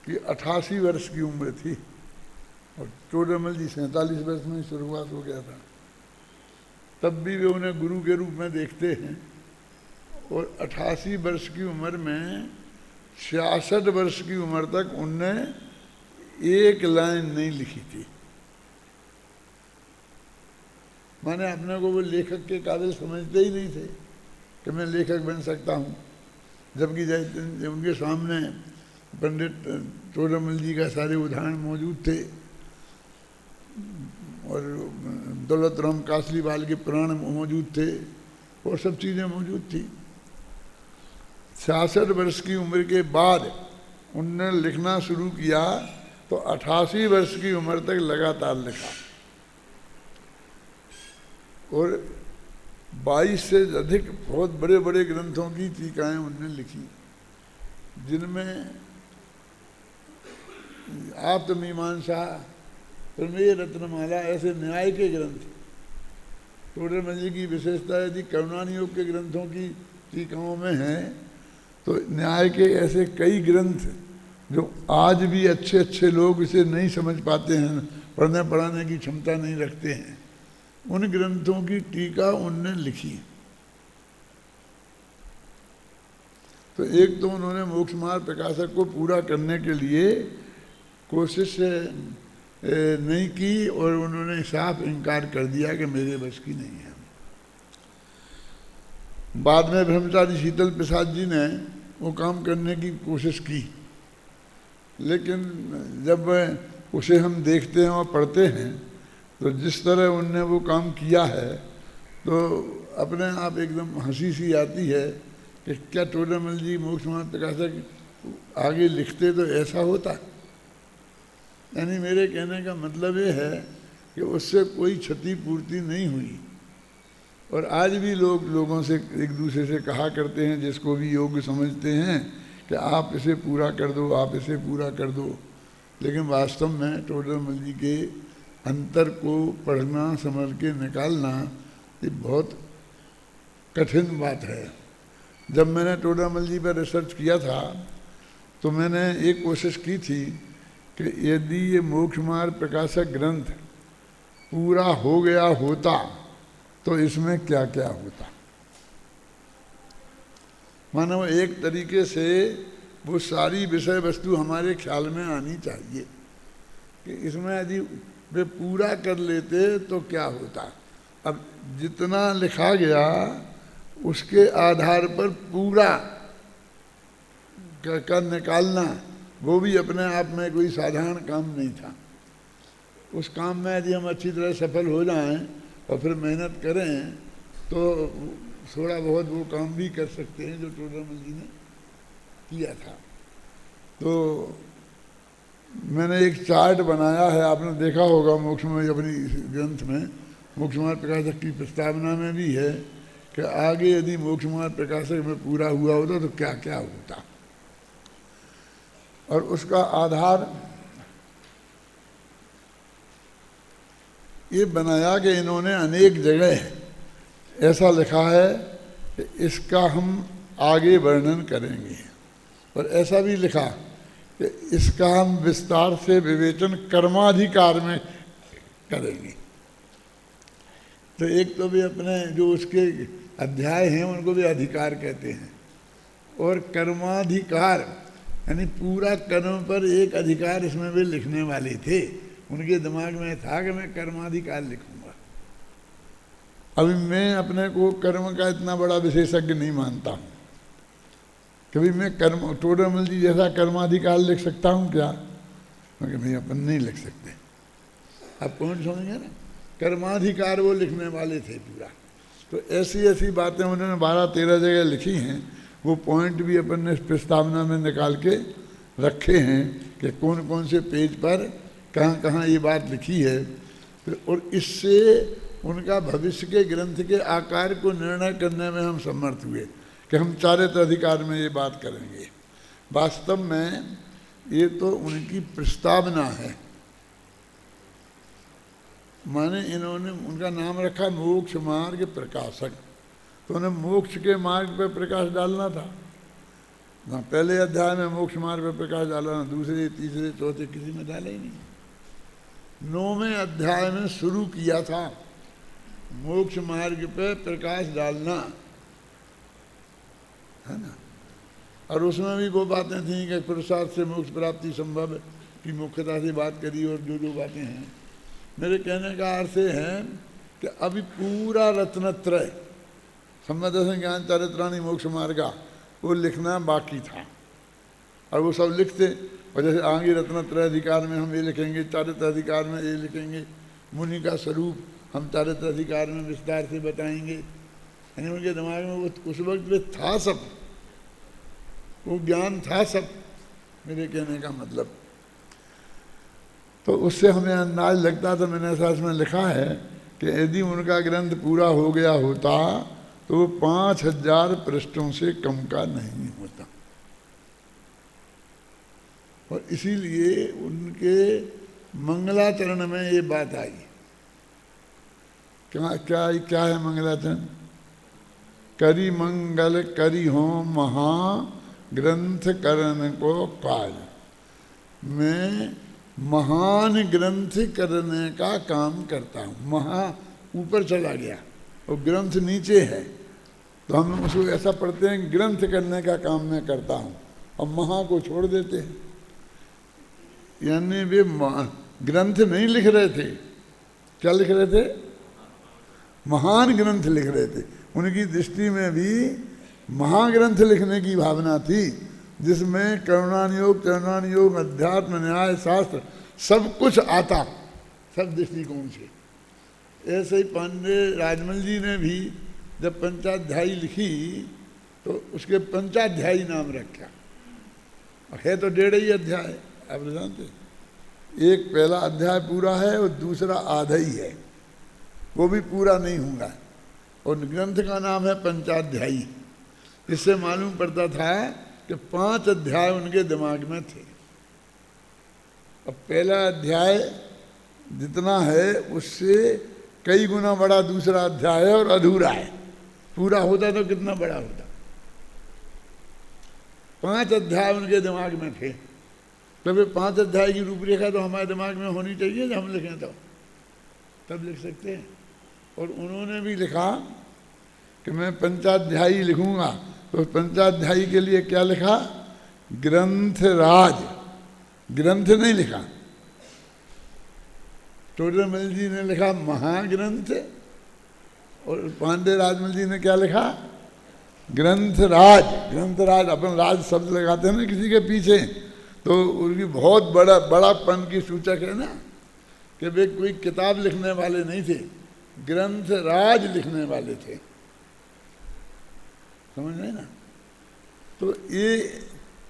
की 88 वर्ष की उम्र थी और टोडरमल जी 47 वर्ष में शुरुआत हो गया था। तब भी वे उन्हें गुरु के रूप में देखते हैं, और 88 वर्ष की उम्र में 66 वर्ष की उम्र तक उनने एक लाइन नहीं लिखी थी। माने अपने को वो लेखक के काबिल समझते ही नहीं थे कि मैं लेखक बन सकता हूँ, जबकि उनके सामने पंडित टोडरमल जी का सारे उदाहरण मौजूद थे, और दौलत राम कासलीवाल के पुराण मौजूद थे, और सब चीज़ें मौजूद थी। 66 वर्ष की उम्र के बाद उनने लिखना शुरू किया तो 88 वर्ष की उम्र तक लगातार लिखा, और 22 से अधिक बहुत बड़े बड़े ग्रंथों की टीकाएं उनने लिखी, जिनमें आप्तमीमांसा, प्रमेय रत्नमाला, ऐसे न्याय के ग्रंथ। टोडरमल जी की विशेषता यदि करुणान योग के ग्रंथों की टीकाओं में है, तो न्याय के ऐसे कई ग्रंथ जो आज भी अच्छे अच्छे लोग इसे नहीं समझ पाते हैं, पढ़ने पढ़ाने की क्षमता नहीं रखते हैं, उन ग्रंथों की टीका उनने लिखी। तो एक तो उन्होंने मोक्ष मार्ग प्रकाशक को पूरा करने के लिए कोशिश नहीं की, और उन्होंने साफ इनकार कर दिया कि मेरे बस की नहीं है। बाद में ब्रह्मचारी शीतल प्रसाद जी ने वो काम करने की कोशिश की, लेकिन जब उसे हम देखते हैं और पढ़ते हैं तो जिस तरह उनने वो काम किया है, तो अपने आप एकदम हंसी सी आती है कि क्या टोडरमल जी मोक्ष मार्ग प्रकाशक आगे लिखते तो ऐसा होता। यानी मेरे कहने का मतलब ये है कि उससे कोई क्षतिपूर्ति नहीं हुई, और आज भी लोगों से एक दूसरे से कहा करते हैं, जिसको भी योग्य समझते हैं, कि आप इसे पूरा कर दो, आप इसे पूरा कर दो। लेकिन वास्तव में टोडरमल जी के अंतर को पढ़ना, समझ के निकालना ये बहुत कठिन बात है। जब मैंने टोडरमल जी पर रिसर्च किया था तो मैंने एक कोशिश की थी कि यदि ये मोक्ष मार्ग प्रकाशक ग्रंथ पूरा हो गया होता तो इसमें क्या क्या होता। मानो एक तरीके से वो सारी विषय वस्तु हमारे ख्याल में आनी चाहिए कि इसमें यदि वे पूरा कर लेते तो क्या होता। अब जितना लिखा गया उसके आधार पर पूरा कर निकालना वो भी अपने आप में कोई साधारण काम नहीं था। उस काम में यदि हम अच्छी तरह सफल हो जाएं और फिर मेहनत करें तो थोड़ा बहुत वो काम भी कर सकते हैं जो टोडरमल जी ने किया था। तो मैंने एक चार्ट बनाया है, आपने देखा होगा मोक्ष में, अपनी ग्रंथ में मोक्ष मार्ग प्रकाशक की प्रस्तावना में भी है कि आगे यदि मोक्ष मार्ग प्रकाशक में पूरा हुआ होता तो क्या क्या होता। और उसका आधार ये बनाया कि इन्होंने अनेक जगह ऐसा लिखा है कि इसका हम आगे वर्णन करेंगे, और ऐसा भी लिखा कि इसका हम विस्तार से विवेचन कर्माधिकार में करेंगे। तो एक तो भी अपने जो उसके अध्याय हैं उनको भी अधिकार कहते हैं, और कर्माधिकार यानी पूरा कर्म पर एक अधिकार इसमें भी लिखने वाले थे। उनके दिमाग में था कि मैं कर्माधिकार लिखूंगा। अभी मैं अपने को कर्म का इतना बड़ा विशेषज्ञ नहीं मानता हूँ। कभी मैं कर्म टोडरमल जी जैसा कर्माधिकार लिख सकता हूँ क्या? क्योंकि भाई अपन नहीं लिख सकते। आप कौन समझेंगे ना, कर्माधिकार वो लिखने वाले थे पूरा। तो ऐसी ऐसी बातें उन्होंने 12-13 जगह लिखी हैं। वो पॉइंट भी अपन ने प्रस्तावना में निकाल के रखे हैं कि कौन कौन से पेज पर कहाँ कहाँ ये बात लिखी है। और इससे उनका भविष्य के ग्रंथ के आकार को निर्णय करने में हम समर्थ हुए कि हम चारित्र अधिकार में ये बात करेंगे। वास्तव में ये तो उनकी प्रस्तावना है। माने इन्होंने उनका नाम रखा मोक्ष मार्ग प्रकाशक, तो उन्हें मोक्ष के मार्ग पर प्रकाश डालना था ना। पहले अध्याय में मोक्ष मार्ग पर प्रकाश डाला ना, दूसरे तीसरे चौथे किसी में डाला ही नहीं। 9वें अध्याय में शुरू किया था मोक्ष मार्ग पर प्रकाश डालना, है ना। और उसमें भी वो बातें थी कि पुरुषार्थ से मोक्ष प्राप्ति संभव की मुख्यता से बात करी, और जो जो बातें हैं। मेरे कहने का अर्थ है कि अभी पूरा रत्नत्रय सम्यक दर्शन ज्ञान चारित्राणि मोक्ष मार्गा वो लिखना बाकी था, और वो सब लिखते। और जैसे आगे रत्नत्रय अधिकार में हम ये लिखेंगे, चारित्र अधिकार में ये लिखेंगे, मुनि का स्वरूप हम चारित्र अधिकार में विस्तार से बताएंगे। यानी उनके दिमाग में वो उस वक्त में था, सब वो ज्ञान था सब। मेरे कहने का मतलब तो उससे हमें अंदाज लगता था। मैंने ऐसा इसमें लिखा है कि यदि उनका ग्रंथ पूरा हो गया होता तो वो 5000 पृष्ठों से कम का नहीं होता। और इसीलिए उनके मंगलाचरण में ये बात आई। क्या है मंगलाचरण? करी मंगल करी हो महा ग्रंथ करण को काज। मैं महान ग्रंथ करने का काम करता हूँ। महा ऊपर चला गया और ग्रंथ नीचे है, तो हम उसको ऐसा पढ़ते हैं ग्रंथ करने का काम मैं करता हूँ, और महा को छोड़ देते हैं। यानी वे ग्रंथ नहीं लिख रहे थे। क्या लिख रहे थे? महान ग्रंथ लिख रहे थे। उनकी दृष्टि में भी महाग्रंथ लिखने की भावना थी, जिसमें करुणानुयोग, चरणानुयोग, अध्यात्म, न्याय, शास्त्र सब कुछ आता, सब दृष्टिकोण से। ऐसे ही पांडे राजमल जी ने भी जब पंचाध्यायी लिखी तो उसके पंचाध्यायी नाम रखा। है तो 1.5 अध्याय, आप जानते, एक पहला अध्याय पूरा है और दूसरा आधा ही है, वो भी पूरा नहीं हुआ। और ग्रंथ का नाम है पंचाध्यायी। इससे मालूम पड़ता था कि 5 अध्याय उनके दिमाग में थे। अब पहला अध्याय जितना है उससे कई गुना बड़ा दूसरा अध्याय है, और अधूरा है। पूरा होता तो कितना बड़ा होता। 5 अध्याय उनके दिमाग में थे। तो वे 5 अध्याय की रूपरेखा तो हमारे दिमाग में होनी चाहिए, जब हम लिखें तो तब लिख सकते हैं। और उन्होंने भी लिखा कि मैं पंचाध्यायी लिखूंगा, तो पंचाध्यायी के लिए क्या लिखा? ग्रंथराज। ग्रंथ नहीं लिखा। टोडरमल जी ने लिखा महाग्रंथ, और पांडे राजमल जी ने क्या लिखा? ग्रंथराज। ग्रंथराज, अपन राज शब्द लगाते हैं ना किसी के पीछे, तो उनकी बहुत बड़ापन की सूचक है ना, कि वे कोई किताब लिखने वाले नहीं थे, ग्रंथराज लिखने वाले थे। समझ रहे ना? तो ये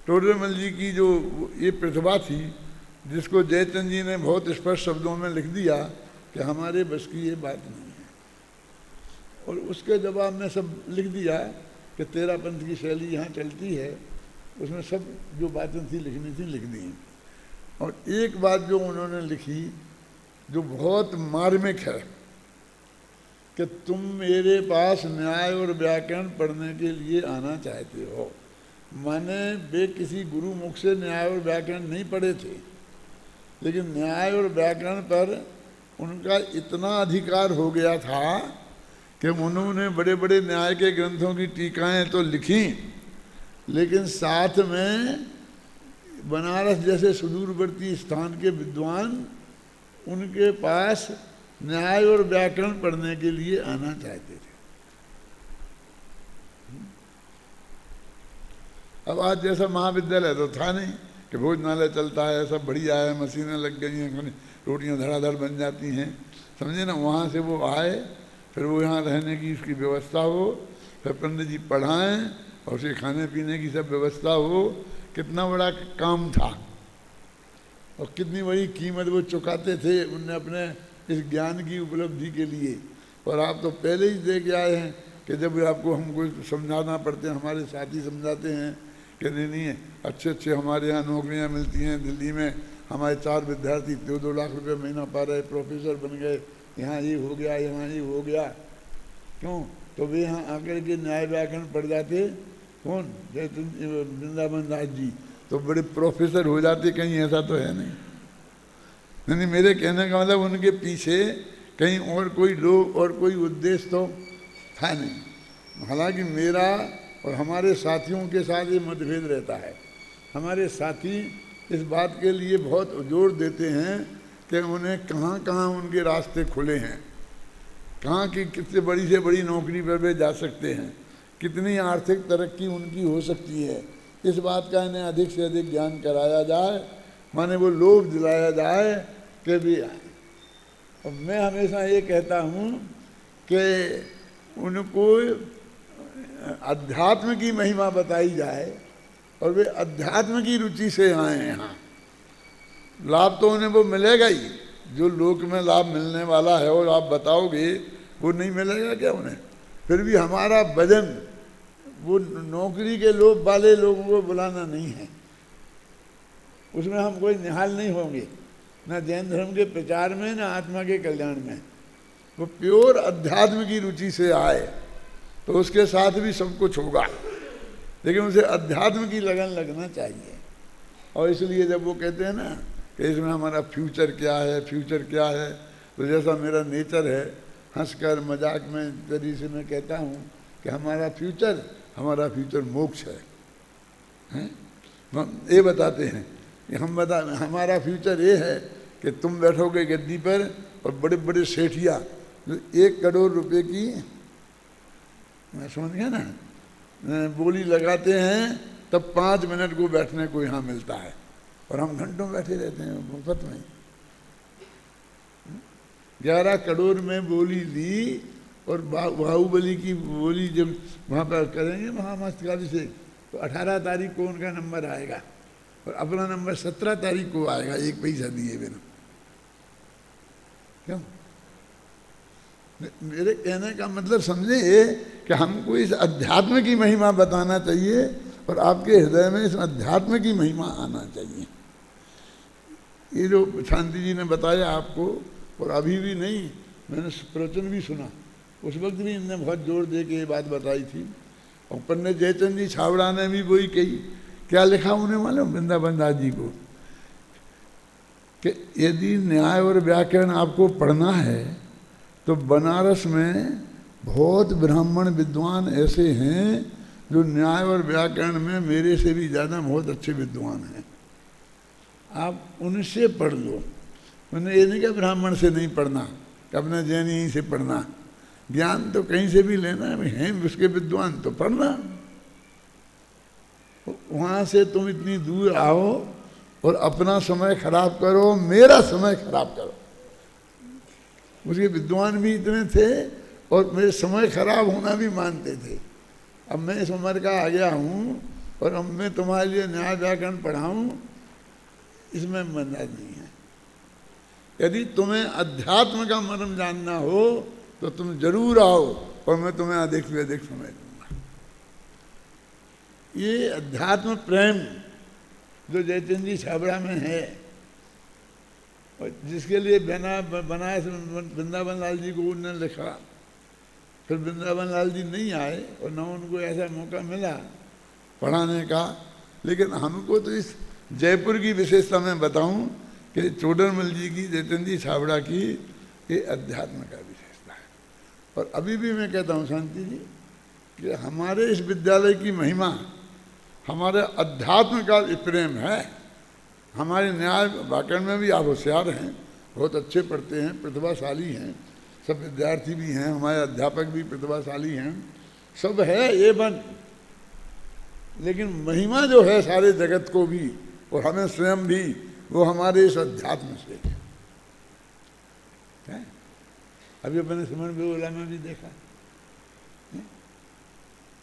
टोडरमल जी की जो ये प्रतिभा थी, जिसको जयचंद जी ने बहुत स्पष्ट शब्दों में लिख दिया कि हमारे बस की ये बात नहीं है। और उसके जवाब में सब लिख दिया कि तेरा पंथ की शैली यहाँ चलती है, उसमें सब जो बातें थी लिखनी थी लिख दी। और एक बात जो उन्होंने लिखी जो बहुत मार्मिक है कि तुम मेरे पास न्याय और व्याकरण पढ़ने के लिए आना चाहते हो। माने वे किसी गुरु मुख से न्याय और व्याकरण नहीं पढ़े थे, लेकिन न्याय और व्याकरण पर उनका इतना अधिकार हो गया था कि उन्होंने बड़े बड़े न्याय के ग्रंथों की टीकाएं तो लिखी, लेकिन साथ में बनारस जैसे सुदूरवर्ती स्थान के विद्वान उनके पास न्याय और व्याकरण पढ़ने के लिए आना चाहते थे। अब आज जैसा महाविद्यालय तो था नहीं कि भोजनालय चलता है, सब बढ़िया है, मशीनें लग गई हैं, रोटियां धड़ाधड़ बन जाती हैं, समझे ना। वहाँ से वो आए, फिर वो यहाँ रहने की उसकी व्यवस्था हो, फिर पंडित जी पढ़ाएँ और उसे खाने पीने की सब व्यवस्था हो। कितना बड़ा काम था और कितनी बड़ी कीमत वो चुकाते थे उनने अपने इस ज्ञान की उपलब्धि के लिए। और आप तो पहले ही दे के आए हैं कि जब आपको हमको समझाना पड़ते हैं, हमारे साथी समझाते हैं कि नहीं अच्छे अच्छे हमारे यहाँ नौकरियाँ मिलती हैं। दिल्ली में हमारे 4 विद्यार्थी 2-2 लाख रुपए महीना पा रहे, प्रोफेसर बन गए, यहाँ ये हो गया, यहाँ ये हो गया। क्यों? तो वे यहाँ आकर के न्याय व्याकरण पढ़ जाते। कौन? जैसे वृंदावन दास जी तो बड़े प्रोफेसर हो जाते, कहीं ऐसा तो है नहीं। नहीं, मेरे कहने का मतलब उनके पीछे कहीं और कोई लोग और कोई उद्देश्य तो था नहीं। हालांकि मेरा और हमारे साथियों के साथ ये मतभेद रहता है। हमारे साथी इस बात के लिए बहुत जोर देते हैं कि उन्हें कहाँ कहाँ उनके रास्ते खुले हैं, कहाँ की कितने बड़ी से बड़ी नौकरी पर वे जा सकते हैं, कितनी आर्थिक तरक्की उनकी हो सकती है। इस बात का इन्हें अधिक से अधिक ज्ञान कराया जाए, माने वो लोभ दिलाया जाए कि भी। और मैं हमेशा ये कहता हूँ कि उनको अध्यात्म की महिमा बताई जाए और वे अध्यात्म की रुचि से आए यहाँ। लाभ तो उन्हें वो मिलेगा ही, जो लोक में लाभ मिलने वाला है, और आप बताओगे वो नहीं मिलेगा क्या उन्हें? फिर भी हमारा भजन वो नौकरी के लोभ वाले लोगों को बुलाना नहीं है, उसमें हम कोई निहाल नहीं होंगे, न जैन धर्म के प्रचार में न आत्मा के कल्याण में। वो प्योर अध्यात्म की रुचि से आए तो उसके साथ भी सब कुछ होगा, लेकिन उसे अध्यात्म की लगन लगना चाहिए। और इसलिए जब वो कहते हैं ना कि इसमें हमारा फ्यूचर क्या है, फ्यूचर क्या है, तो जैसा मेरा नेचर है, हंसकर मजाक में तरीके से मैं कहता हूँ कि हमारा फ्यूचर मोक्ष है, हैं? हम ये बताते हैं कि हमारा फ्यूचर ये है कि तुम बैठोगे गद्दी पर और बड़े बड़े सेठिया जो 1 करोड़ रुपए की, समझ गया ना, बोली लगाते हैं, तब 5 मिनट को बैठने को यहाँ मिलता है और हम घंटों बैठे रहते हैं मुफ्त में। 11 करोड़ में बोली ली और बाहुबली की बोली जब वहाँ पर करेंगे महामस्तकाली से, तो 18 तारीख को उनका नंबर आएगा और अपना नंबर 17 तारीख को आएगा, 1 पैसा दिए बिना। क्यों? मेरे कहने का मतलब समझे कि हमको इस अध्यात्म की महिमा बताना चाहिए और आपके हृदय में इस अध्यात्म की महिमा आना चाहिए। ये जो शांति जी ने बताया आपको, और अभी भी नहीं, मैंने प्रवचन भी सुना, उस वक्त भी इनने बहुत जोर दे के ये बात बताई थी। और पंडित जयचंद जी छाबड़ा ने भी वही कही। क्या लिखा उन्हें मालूम वृंदावन दास जी को, कि यदि न्याय और व्याकरण आपको पढ़ना है तो बनारस में बहुत ब्राह्मण विद्वान ऐसे हैं जो न्याय और व्याकरण में मेरे से भी ज़्यादा बहुत अच्छे विद्वान हैं, आप उनसे पढ़ लो। मैंने ये नहीं कहा ब्राह्मण से नहीं पढ़ना, अपने जैन यहीं से पढ़ना, ज्ञान तो कहीं से भी लेना है, उसके विद्वान तो पढ़ना। वहाँ से तुम इतनी दूर आओ और अपना समय खराब करो, मेरा समय खराब करो। उसके विद्वान भी इतने थे और मेरे समय खराब होना भी मानते थे। अब मैं इस उम्र का आ गया हूँ और अब मैं तुम्हारे लिए न्याय व्याकरण पढ़ाऊँ, इसमें मदद नहीं है। यदि तुम्हें अध्यात्म का मर्म जानना हो तो तुम जरूर आओ और मैं तुम्हें अधिक से अधिक समय दूंगा। ये अध्यात्म प्रेम जो जयचंद जी छाबड़ा में है और जिसके लिए बनाए वृंदावन लाल जी को उन्होंने लिखा, फिर वृंदावन लाल जी नहीं आए और न उनको ऐसा मौका मिला पढ़ाने का। लेकिन हमको तो इस जयपुर की विशेषता में बताऊं कि चोडरमल जी की, जयचंद जी छाबड़ा की ये अध्यात्म का विशेषता है। और अभी भी मैं कहता हूँ शांति जी कि हमारे इस विद्यालय की महिमा हमारे अध्यात्म का प्रेम है। हमारे न्याय व्याकरण में भी आप होशियार हैं, बहुत अच्छे पढ़ते हैं, प्रतिभाशाली हैं, सब विद्यार्थी भी हैं, हमारे अध्यापक भी प्रतिभाशाली हैं, सब है ये बन, लेकिन महिमा जो है सारे जगत को भी और हमें स्वयं भी, वो हमारे इस अध्यात्म से है। अभी अपने समन बेउला में भी देखा,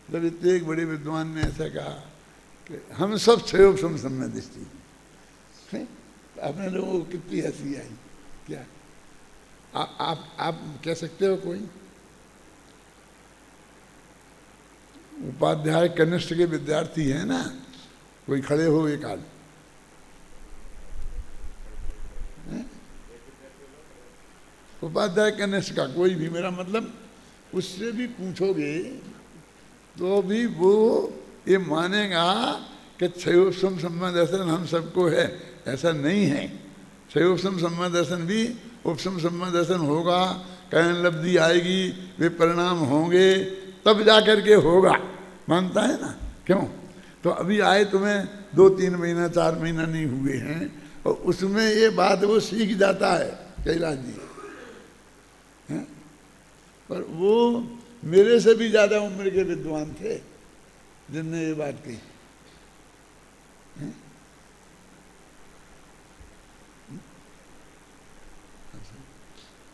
जब इतने एक बड़े विद्वान ने ऐसा कहा कि हम सब क्षयोग समय दृष्टि हैं, अपने लोगों को कितनी हंसी आई। क्या आप कह सकते हो? कोई उपाध्याय कनिष्ठ के विद्यार्थी हैं ना, कोई खड़े हो एक आध, उपाध्याय कनिष्ठ का कोई भी, मेरा मतलब उससे भी पूछोगे तो भी वो ये मानेगा कि क्षयोपम सम्मा दर्शन हम सबको है। ऐसा नहीं है। क्षयोपम सम्मा दर्शन भी उपसम सम्मा दर्शन होगा, कर्ण लब्धि आएगी, वे परिणाम होंगे, तब जा कर के होगा। मानता है ना? क्यों? तो अभी आए तुम्हें 2-3 महीना 4 महीना नहीं हुए हैं और उसमें ये बात वो सीख जाता है कैलाश जी हैं? पर वो मेरे से भी ज़्यादा उम्र के विद्वान थे जिनने ये बात कही।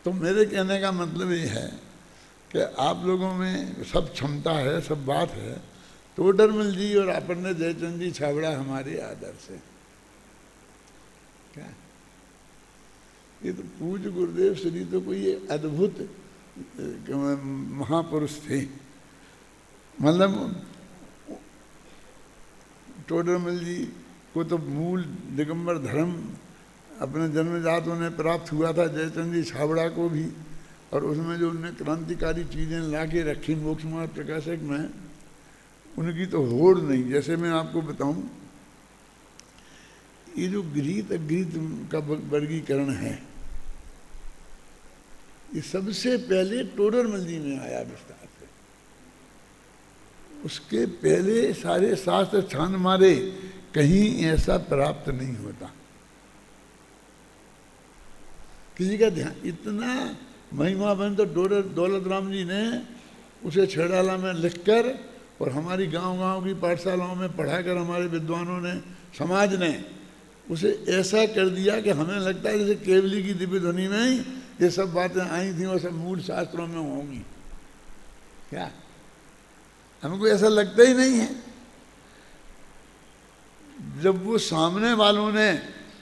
तो मेरे कहने का मतलब ये है कि आप लोगों में सब क्षमता है, सब बात है। टोडरमल जी और अपर्णा जयचंद जी छाबड़ा हमारे आदर्श है। क्या ये तो पूज्य गुरुदेव श्री तो कोई अद्भुत महापुरुष थे। मतलब टोडरमल जी को तो मूल दिगंबर धर्म अपने जन्मजात उन्हें प्राप्त हुआ था, जयचंद जी छाबड़ा को भी, और उसमें जो उन्होंने क्रांतिकारी चीज़ें ला के रखी मोक्ष मार्ग प्रकाशक में, उनकी तो होड़ नहीं। जैसे मैं आपको बताऊं, ये जो गृहीत अगृहीत का वर्गीकरण है, ये सबसे पहले टोडरमल जी में आया विस्तार से। उसके पहले सारे शास्त्र छान मारे, कहीं ऐसा प्राप्त नहीं होता। किसी का ध्यान इतना महिमा बन तो दौलत राम जी ने उसे छेड़ाला में लिखकर और हमारी गांव-गांव की पाठशालाओं में पढ़ाकर हमारे विद्वानों ने, समाज ने उसे ऐसा कर दिया कि हमें लगता है जैसे केवली की दिव्य ध्वनि में ही ये सब बातें आई थी और सब मूल शास्त्रों में होंगी। क्या हमको ऐसा लगता ही नहीं है। जब वो सामने वालों ने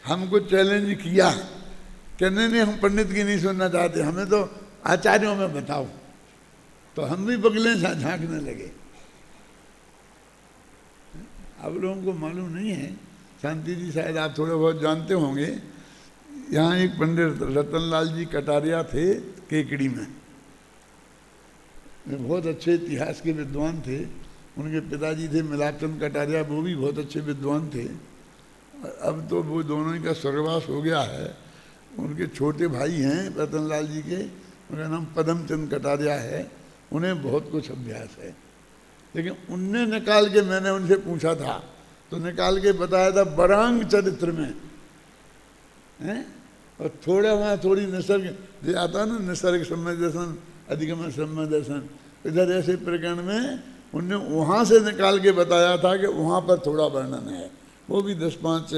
हमको चैलेंज किया कि नहीं हम पंडित की नहीं सुनना चाहते, हमें तो आचार्यों में बताओ, तो हम भी बगले झांकने लगे। आप लोगों को मालूम नहीं है, शांति जी शायद आप थोड़े बहुत जानते होंगे, यहाँ एक पंडित रतनलाल जी कटारिया थे केकड़ी में, बहुत अच्छे इतिहास के विद्वान थे। उनके पिताजी थे मिलापचंद कटारिया, वो भी बहुत अच्छे विद्वान थे। अब तो वो दोनों ही का स्वर्गवास हो गया है। उनके छोटे भाई हैं रतनलाल जी के, उनका नाम पदमचंद कटारिया है। उन्हें बहुत कुछ अभ्यास है, लेकिन उनने निकाल के, मैंने उनसे पूछा था तो निकाल के बताया था बरांग चरित्र में हैं, और थोड़ा वहाँ थोड़ी निसर्ग जो आता ना, निसर्ग सम्य दर्शन, अधिगम सम्य दर्शन, इधर ऐसे प्रकरण में उनने वहाँ से निकाल के बताया था कि वहाँ पर थोड़ा वर्णन है, वो भी 10-5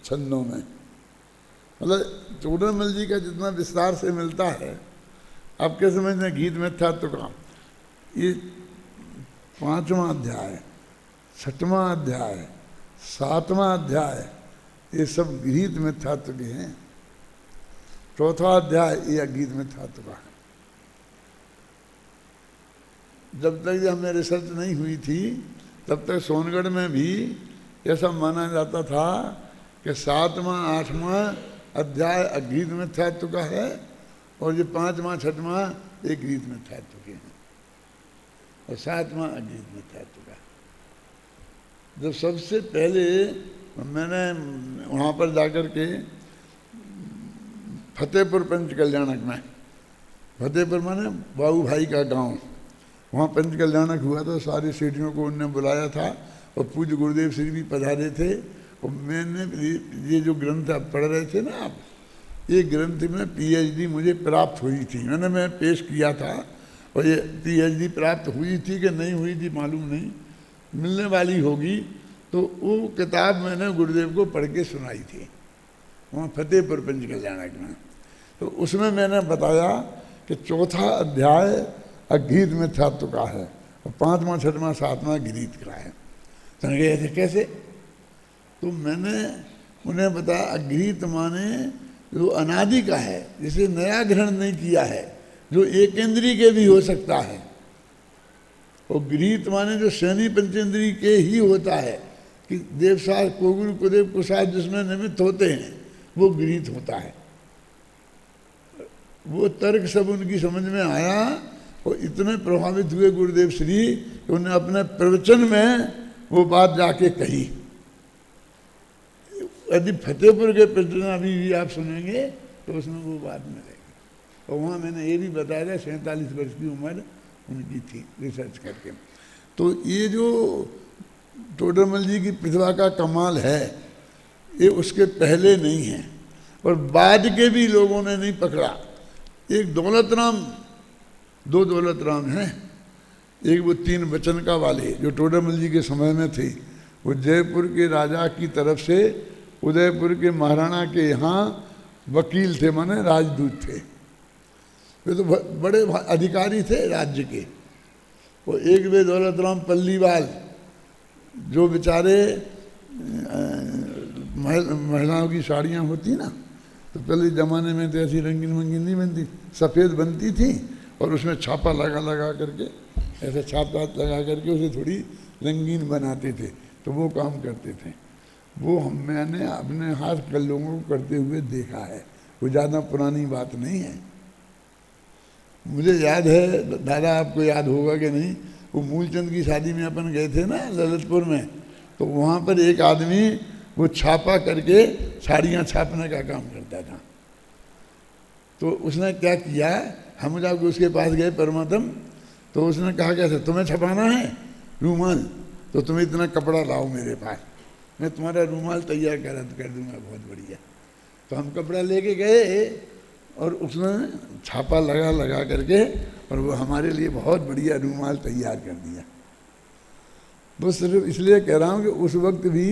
छंदों में। मतलब टोडरमल जी का जितना विस्तार से मिलता है, आप क्या समझते हैं गीत में था तो काम, ये 5वां अध्याय, 6वां अध्याय, 7वां अध्याय, ये सब गीत में था के हैं। 4वां अध्याय ये गीत में था का है। जब तक हमें रिसर्च नहीं हुई थी तब तक सोनगढ़ में भी ऐसा माना जाता था कि 7वां 8वां अध्याय अगीत में ध्यात्व का है और ये 5वां 6वां एक गीत में ध्यात्व के हैं और 7वां अगीत में ध्यात्व का। जब सबसे पहले मैंने वहाँ पर जाकर के फतेहपुर पंच कल्याणक में फतेहपुर माने बाबू भाई का गांव, वहाँ पंच कल्याणक हुआ था, सारी सेठियों को उनने बुलाया था और पूज्य गुरुदेव श्री भी पधारे थे। और मैंने ये जो ग्रंथ आप पढ़ रहे थे ना आप, ये ग्रंथ में PhD मुझे प्राप्त हुई थी, मैं पेश किया था। और ये PhD प्राप्त हुई थी कि नहीं हुई थी मालूम नहीं, मिलने वाली होगी। तो वो किताब मैंने गुरुदेव को पढ़ के सुनाई थी वहाँ फतेहपुर पंच कल्याणक में। तो उसमें मैंने बताया कि चौथा अध्याय अगीत में था तुका है और 5वां 6वां 7वां गीत का है। समझ गए ऐसे कैसे? तो मैंने उन्हें बताया अगीत माने जो अनादि का है, जिसे नया ग्रहण नहीं किया है, जो एक इंद्रिय के भी हो सकता है। और गृहीत माने जो शनि पंचेंद्रिय के ही होता है कि देवसार कोगुल कुदेव कुसार जिसमें निमित्त होते हैं वो गृहीत होता है। वो तर्क सब उनकी समझ में आया और इतने प्रभावित हुए गुरुदेव श्री कि उन्हें अपने प्रवचन में वो बात जाके कही। यदि फतेहपुर के प्रवचन अभी भी आप सुनेंगे तो उसमें वो बात मिलेगी। और वहाँ मैंने ये भी बताया था 47 वर्ष की उम्र उनकी थी रिसर्च करके। तो ये जो टोडरमल जी की प्रतिभा का कमाल है ये उसके पहले नहीं है और बाद के भी लोगों ने नहीं पकड़ा। एक दौलत राम, 2 दौलत राम हैं, एक वो 3 वचन का वाले जो टोडरमल जी के समय में थे। वो जयपुर के राजा की तरफ से उदयपुर के महाराणा के यहाँ वकील थे, माने राजदूत थे। वे तो बड़े अधिकारी थे राज्य के। वो एक वे दौलत राम पल्लीवाल जो बेचारे महिलाओं की साड़ियाँ होती ना, तो पहले ज़माने में तो ऐसी रंगीन वंगीन नहीं बनती, सफ़ेद बनती थी और उसमें छापा लगा करके ऐसे छापा लगा करके उसे थोड़ी रंगीन बनाते थे। तो वो काम करते थे। वो मैंने अपने हाथ कल लोगों को करते हुए देखा है। वो ज़्यादा पुरानी बात नहीं है। मुझे याद है, दादा आपको याद होगा कि नहीं, वो मूलचंद की शादी में अपन गए थे ना ललितपुर में, तो वहाँ पर एक आदमी वो छापा करके साड़ियाँ छापने का काम करता था। तो उसने क्या किया, हम जाके उसके पास गए परमात्म, तो उसने कहा कैसे तुम्हें छपाना है रूमाल, तो तुम्हें इतना कपड़ा लाओ मेरे पास, मैं तुम्हारा रूमाल तैयार कर दूंगा, बहुत बढ़िया। तो हम कपड़ा लेके गए और उसने छापा लगा करके और वो हमारे लिए बहुत बढ़िया रूमाल तैयार कर दिया। तो सिर्फ इसलिए कह रहा हूँ कि उस वक्त भी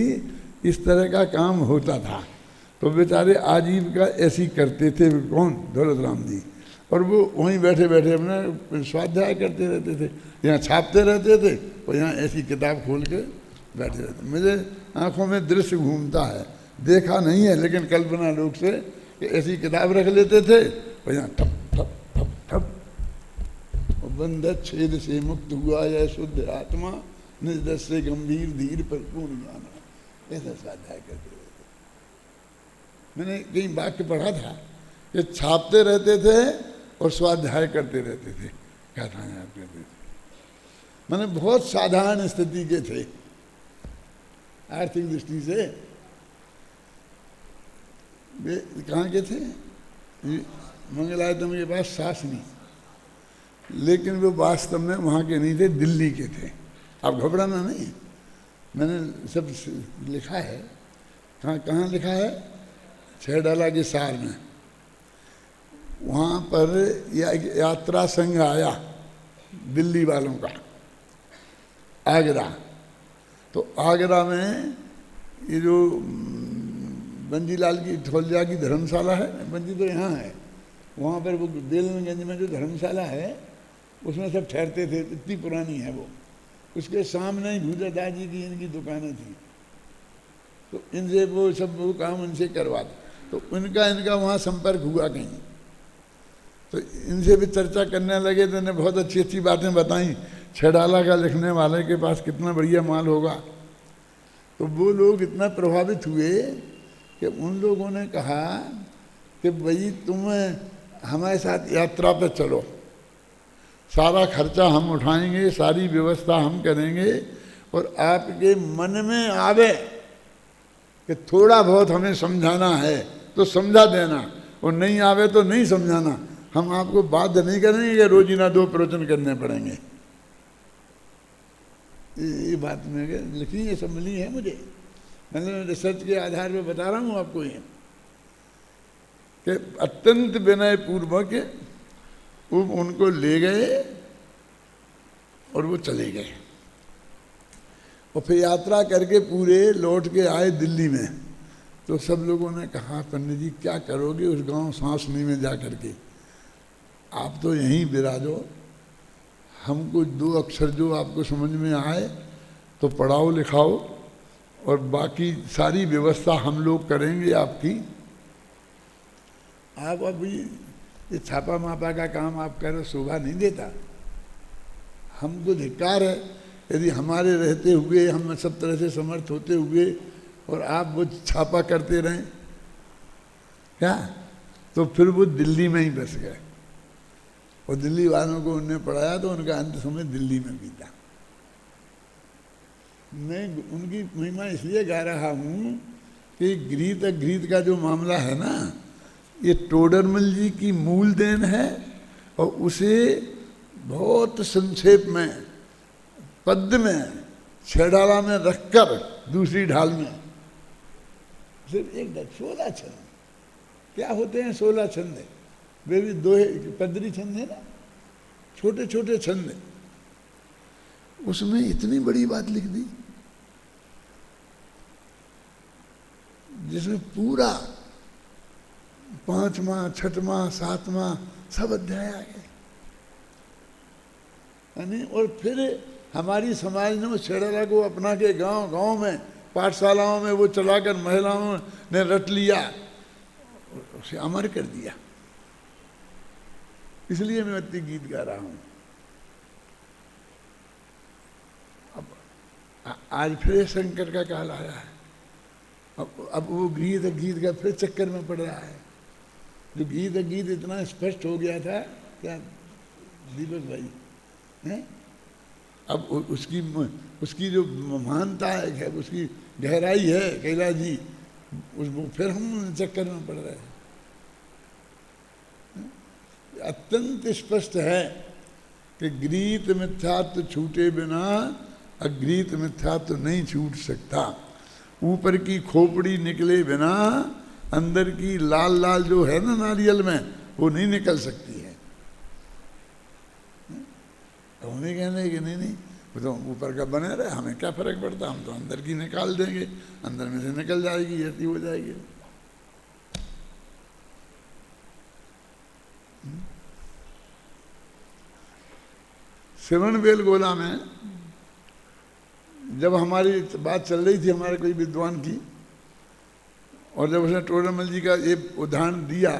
इस तरह का काम होता था। तो बेचारे आजीविका ऐसी करते थे। कौन? दौलत राम जी। और वो वहीं बैठे बैठे अपना स्वाध्याय करते रहते थे, यहाँ छापते रहते थे और यहाँ ऐसी किताब खोल के बैठे रहते। मुझे आंखों में दृश्य घूमता है, देखा नहीं है लेकिन कल्पना लोग से कि ऐसी किताब रख लेते थे और यहाँ ठप ठप ठप ठप और बंधन छेद से मुक्त हुआ या शुद्ध आत्मा, निज से गंभीर धीर पर पूर्ण जाना, ऐसा स्वाध्याय करते रहते। मैंने कहीं वाक्य पढ़ा था कि छापते रहते थे और स्वाध्याय करते रहते थे। क्या था आप कहते थे? मैंने बहुत साधारण स्थिति के थे आर्थिक दृष्टि से। वे कहाँ के थे? मंगलायतम के पास शासनी, लेकिन वो वास्तव में वहाँ के नहीं थे, दिल्ली के थे। आप घबराना नहीं, मैंने सब लिखा है। कहाँ लिखा है? 6 डाला के सार में। वहाँ पर यात्रा संघ आया दिल्ली वालों का, आगरा। तो आगरा में ये जो बंजीलाल की ठोलिया की धर्मशाला है, बंजी तो यहाँ है, वहाँ पर वो बेलगंज में जो धर्मशाला है उसमें सब ठहरते थे। इतनी पुरानी है वो। उसके सामने ही भूजादा जी की इनकी दुकानें थी। तो इनसे वो सब वो काम उनसे करवाते। तो इनका वहाँ संपर्क हुआ कहीं, तो इनसे भी चर्चा करने लगे। तो इन्हें बहुत अच्छी अच्छी बातें बताई। 6 डाला का लिखने वाले के पास कितना बढ़िया माल होगा। तो वो लोग इतना प्रभावित हुए कि उन लोगों ने कहा कि भाई तुम हमारे साथ यात्रा पर चलो, सारा खर्चा हम उठाएंगे, सारी व्यवस्था हम करेंगे, और आपके मन में आवे कि थोड़ा बहुत हमें समझाना है तो समझा देना, और नहीं आवे तो नहीं समझाना, हम आपको बाध्य नहीं करेंगे कि रोजीना 2 प्रवचन करने पड़ेंगे। ये बात में लिखी है, सब मिली है मुझे, मैंने रिसर्च के आधार पर बता रहा हूँ आपको ये कि अत्यंत विनय पूर्वक वो उनको ले गए और वो चले गए। और फिर यात्रा करके पूरे लौट के आए दिल्ली में, तो सब लोगों ने कहा पंडित जी क्या करोगे उस गांव सांसनी में जा करके, आप तो यहीं विराजो, हमको 2 अक्षर जो आपको समझ में आए तो पढ़ाओ लिखाओ और बाकी सारी व्यवस्था हम लोग करेंगे आपकी। आप अभी ये छापा मापा का काम आप करो शोभा नहीं देता, हमको धिक्कार है यदि हमारे रहते हुए हम सब तरह से समर्थ होते हुए और आप वो छापा करते रहें क्या। तो फिर वो दिल्ली में ही बस गए और दिल्ली वालों को उन्हें पढ़ाया तो उनका अंत समय दिल्ली में बीता। मैं उनकी महिमा इसलिए गा रहा हूँ कि गृहीत अगृहीत का जो मामला है ना, ये टोडरमल जी की मूल देन है और उसे बहुत संक्षेप में पद्य में 6 ढाला में रखकर दूसरी ढाल में सिर्फ 16 छंद क्या होते हैं, 16 छंद वे भी 2 पदरी छंद है ना, छोटे छोटे छंद, उसमें इतनी बड़ी बात लिख दी जिसमें पूरा 5वां 6वां 7वां सब अध्याय आ गए यानी। और फिर हमारी समाज ने उस छेड़ाला को अपना के गांव गांव में पाठशालाओं में वो चलाकर महिलाओं ने रट लिया, उसे अमर कर दिया। इसलिए मैं इतनी गीत गा रहा हूं। अब आज फिर शंकर का काल आया है, अब वो गीत गीत का फिर चक्कर में पड़ रहा है। जो गीत गीत इतना स्पष्ट हो गया था क्या दीपक भाई हैं, अब उसकी जो महानता है, उसकी गहराई है कैलाश जी, उसको फिर हम चक्कर में पड़ रहे हैं। अत्यंत स्पष्ट है कि गृहीत मिथ्यात्व छूटे बिना अगृहीत मिथ्यात्व नहीं छूट सकता। ऊपर की खोपड़ी निकले बिना अंदर की लाल लाल जो है ना नारियल में, वो नहीं निकल सकती है। तो हमें कहने कि नहीं वो तो ऊपर का बने रहे, हमें क्या फर्क पड़ता, हम तो अंदर की निकाल देंगे, अंदर में से निकल जाएगी, ऐसी हो जाएगी। श्रवण बेलगोला में जब हमारी बात चल रही थी हमारे कोई विद्वान की, और जब उसने टोडरमल जी का ये उदाहरण दिया,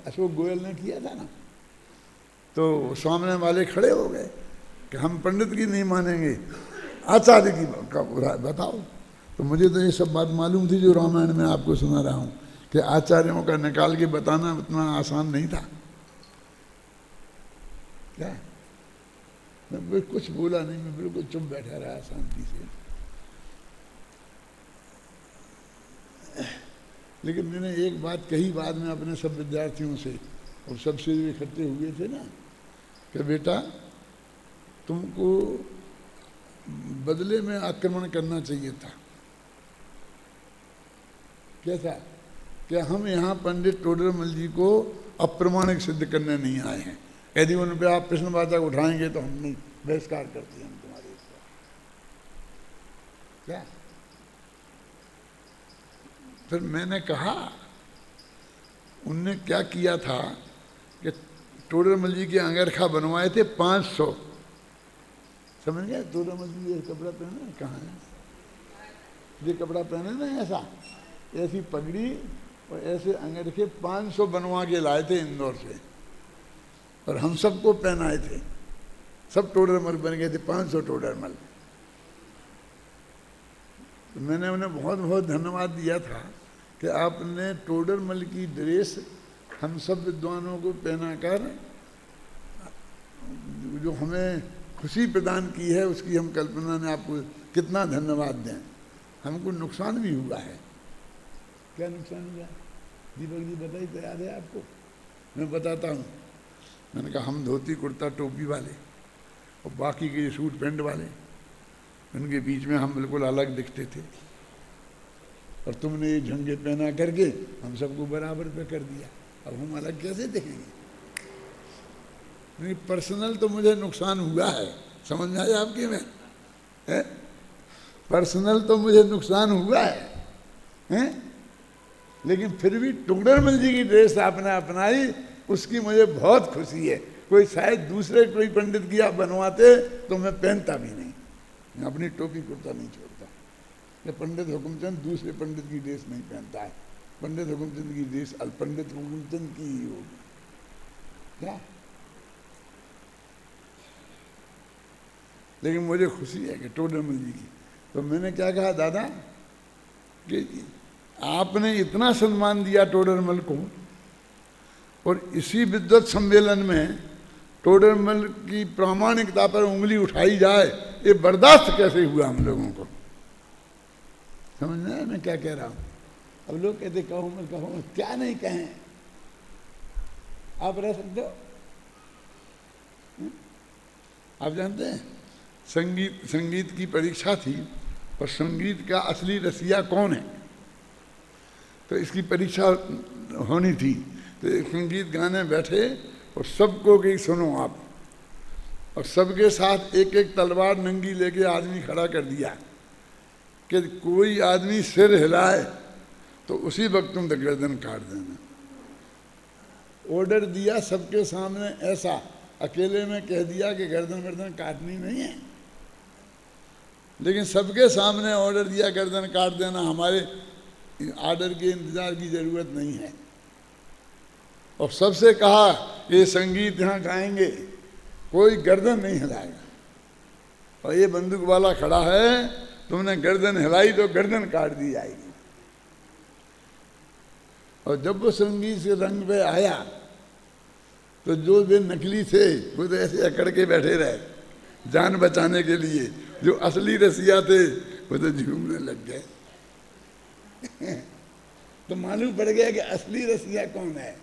अशोक गोयल ने किया था ना, तो सामने वाले खड़े हो गए कि हम पंडित की नहीं मानेंगे, आचार्य की बताओ। तो मुझे तो ये सब बात मालूम थी जो रामायण में आपको सुना रहा हूँ कि आचार्यों का निकाल के बताना उतना आसान नहीं था। क्या मैं कुछ बोला नहीं, मैं बिल्कुल चुप बैठा रहा शांति से। लेकिन मैंने एक बात कही बाद में अपने सब विद्यार्थियों से, और सबसे जो इकट्ठे हुए थे ना, कि बेटा तुमको बदले में आक्रमण करना चाहिए था। क्या था? कि हम यहाँ पंडित टोडरमल जी को अप्रमाणिक सिद्ध करने नहीं आए हैं। यदि उन पर आप प्रश्नवाचक उठाएंगे तो हम नहीं, बहिष्कार करते हैं हम तुम्हारे इसका। क्या? फिर मैंने कहा उनने क्या किया था कि टोडरमल जी के अंगरखा बनवाए थे 500। समझ गए? टोडरमल जी ये कपड़ा पहने कहाँ है, ये कपड़ा पहने ना ऐसा, ऐसी पगड़ी और ऐसे अंगरखे 500 बनवा के लाए थे इंदौर से, और हम सबको पहनाए थे। सब टोडरमल बन गए थे, 500 टोडरमल। तो मैंने उन्हें बहुत बहुत धन्यवाद दिया था कि आपने टोडरमल की ड्रेस हम सब विद्वानों को पहनाकर जो हमें खुशी प्रदान की है, उसकी हम कल्पना ने आपको कितना धन्यवाद दें। हमको नुकसान भी हुआ है। क्या नुकसान हुआ दीपक जी बताइए, तो याद है आपको? मैं बताता हूँ। मैंने कहा हम धोती कुर्ता टोपी वाले और बाकी के सूट पैंट वाले, उनके बीच में हम बिल्कुल अलग दिखते थे, और तुमने ये झंगे पहना करके हम सबको बराबर पे कर दिया, अब हम अलग कैसे दिखेंगे? नहीं, पर्सनल तो मुझे नुकसान हुआ है, समझ में आया आपकी में है? पर्सनल तो मुझे नुकसान हुआ है? लेकिन फिर भी टोडरमल जी की ड्रेस आपने अपनाई, उसकी मुझे बहुत खुशी है। कोई शायद दूसरे कोई पंडित की आप बनवाते तो मैं पहनता भी नहीं, मैं अपनी टोपी कुर्ता नहीं छोड़ता। ये पंडित हुकुमचंद दूसरे पंडित की ड्रेस नहीं पहनता है, पंडित हुकुमचंद की ड्रेस पंडित हुकुमचंद की ही होगी। क्या? लेकिन मुझे खुशी है कि टोडरमल जी की। तो मैंने क्या कहा दादा कि आपने इतना सम्मान दिया टोडरमल को, और इसी विद्वत सम्मेलन में टोडरमल की प्रामाणिकता पर उंगली उठाई जाए, ये बर्दाश्त कैसे हुआ हम लोगों को? समझ में मैं क्या कह रहा हूँ? अब लोग कहते कहो मत कहो मत, क्या नहीं कहें, आप रह सकते हो? आप जानते हैं संगीत की परीक्षा थी, और संगीत का असली रसिया कौन है, तो इसकी परीक्षा होनी थी। तो संगीत गाने बैठे और सबको कि सुनो आप, और सबके साथ एक एक तलवार नंगी लेके आदमी खड़ा कर दिया कि कोई आदमी सिर हिलाए तो उसी वक्त तुम गर्दन काट देना। ऑर्डर दिया सबके सामने, ऐसा अकेले में कह दिया कि गर्दन काटनी नहीं है, लेकिन सबके सामने ऑर्डर दिया गर्दन काट देना, हमारे ऑर्डर के इंतजार की जरूरत नहीं है। और सबसे कहा ये संगीत यहाँ गाएंगे, कोई गर्दन नहीं हिलाएगा, और ये बंदूक वाला खड़ा है, तुमने गर्दन हिलाई तो गर्दन काट दी जाएगी। और जब वो संगीत के रंग पे आया तो जो वे नकली थे वो तो ऐसे अकड़ के बैठे रहे जान बचाने के लिए, जो असली रसिया थे वो तो झूमने लग गए। तो मालूम पड़ गया कि असली रसिया कौन है।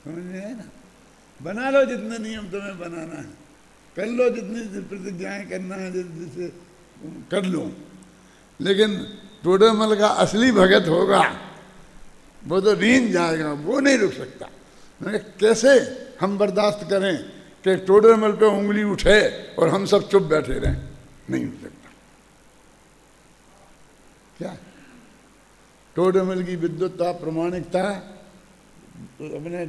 समझ में आया ना? बना लो जितने नियम तुम्हें बनाना है, कर लो जितनी प्रतिज्ञाएं करना है जिससे कर लो, लेकिन टोडरमल का असली भगत होगा वो तो रीन जाएगा, वो नहीं रुक सकता। मैंने कहा कैसे हम बर्दाश्त करें कि टोडरमल पे उंगली उठे और हम सब चुप बैठे रहें? नहीं हो सकता। क्या टोडरमल की विद्वत्ता प्रामाणिकता, अपने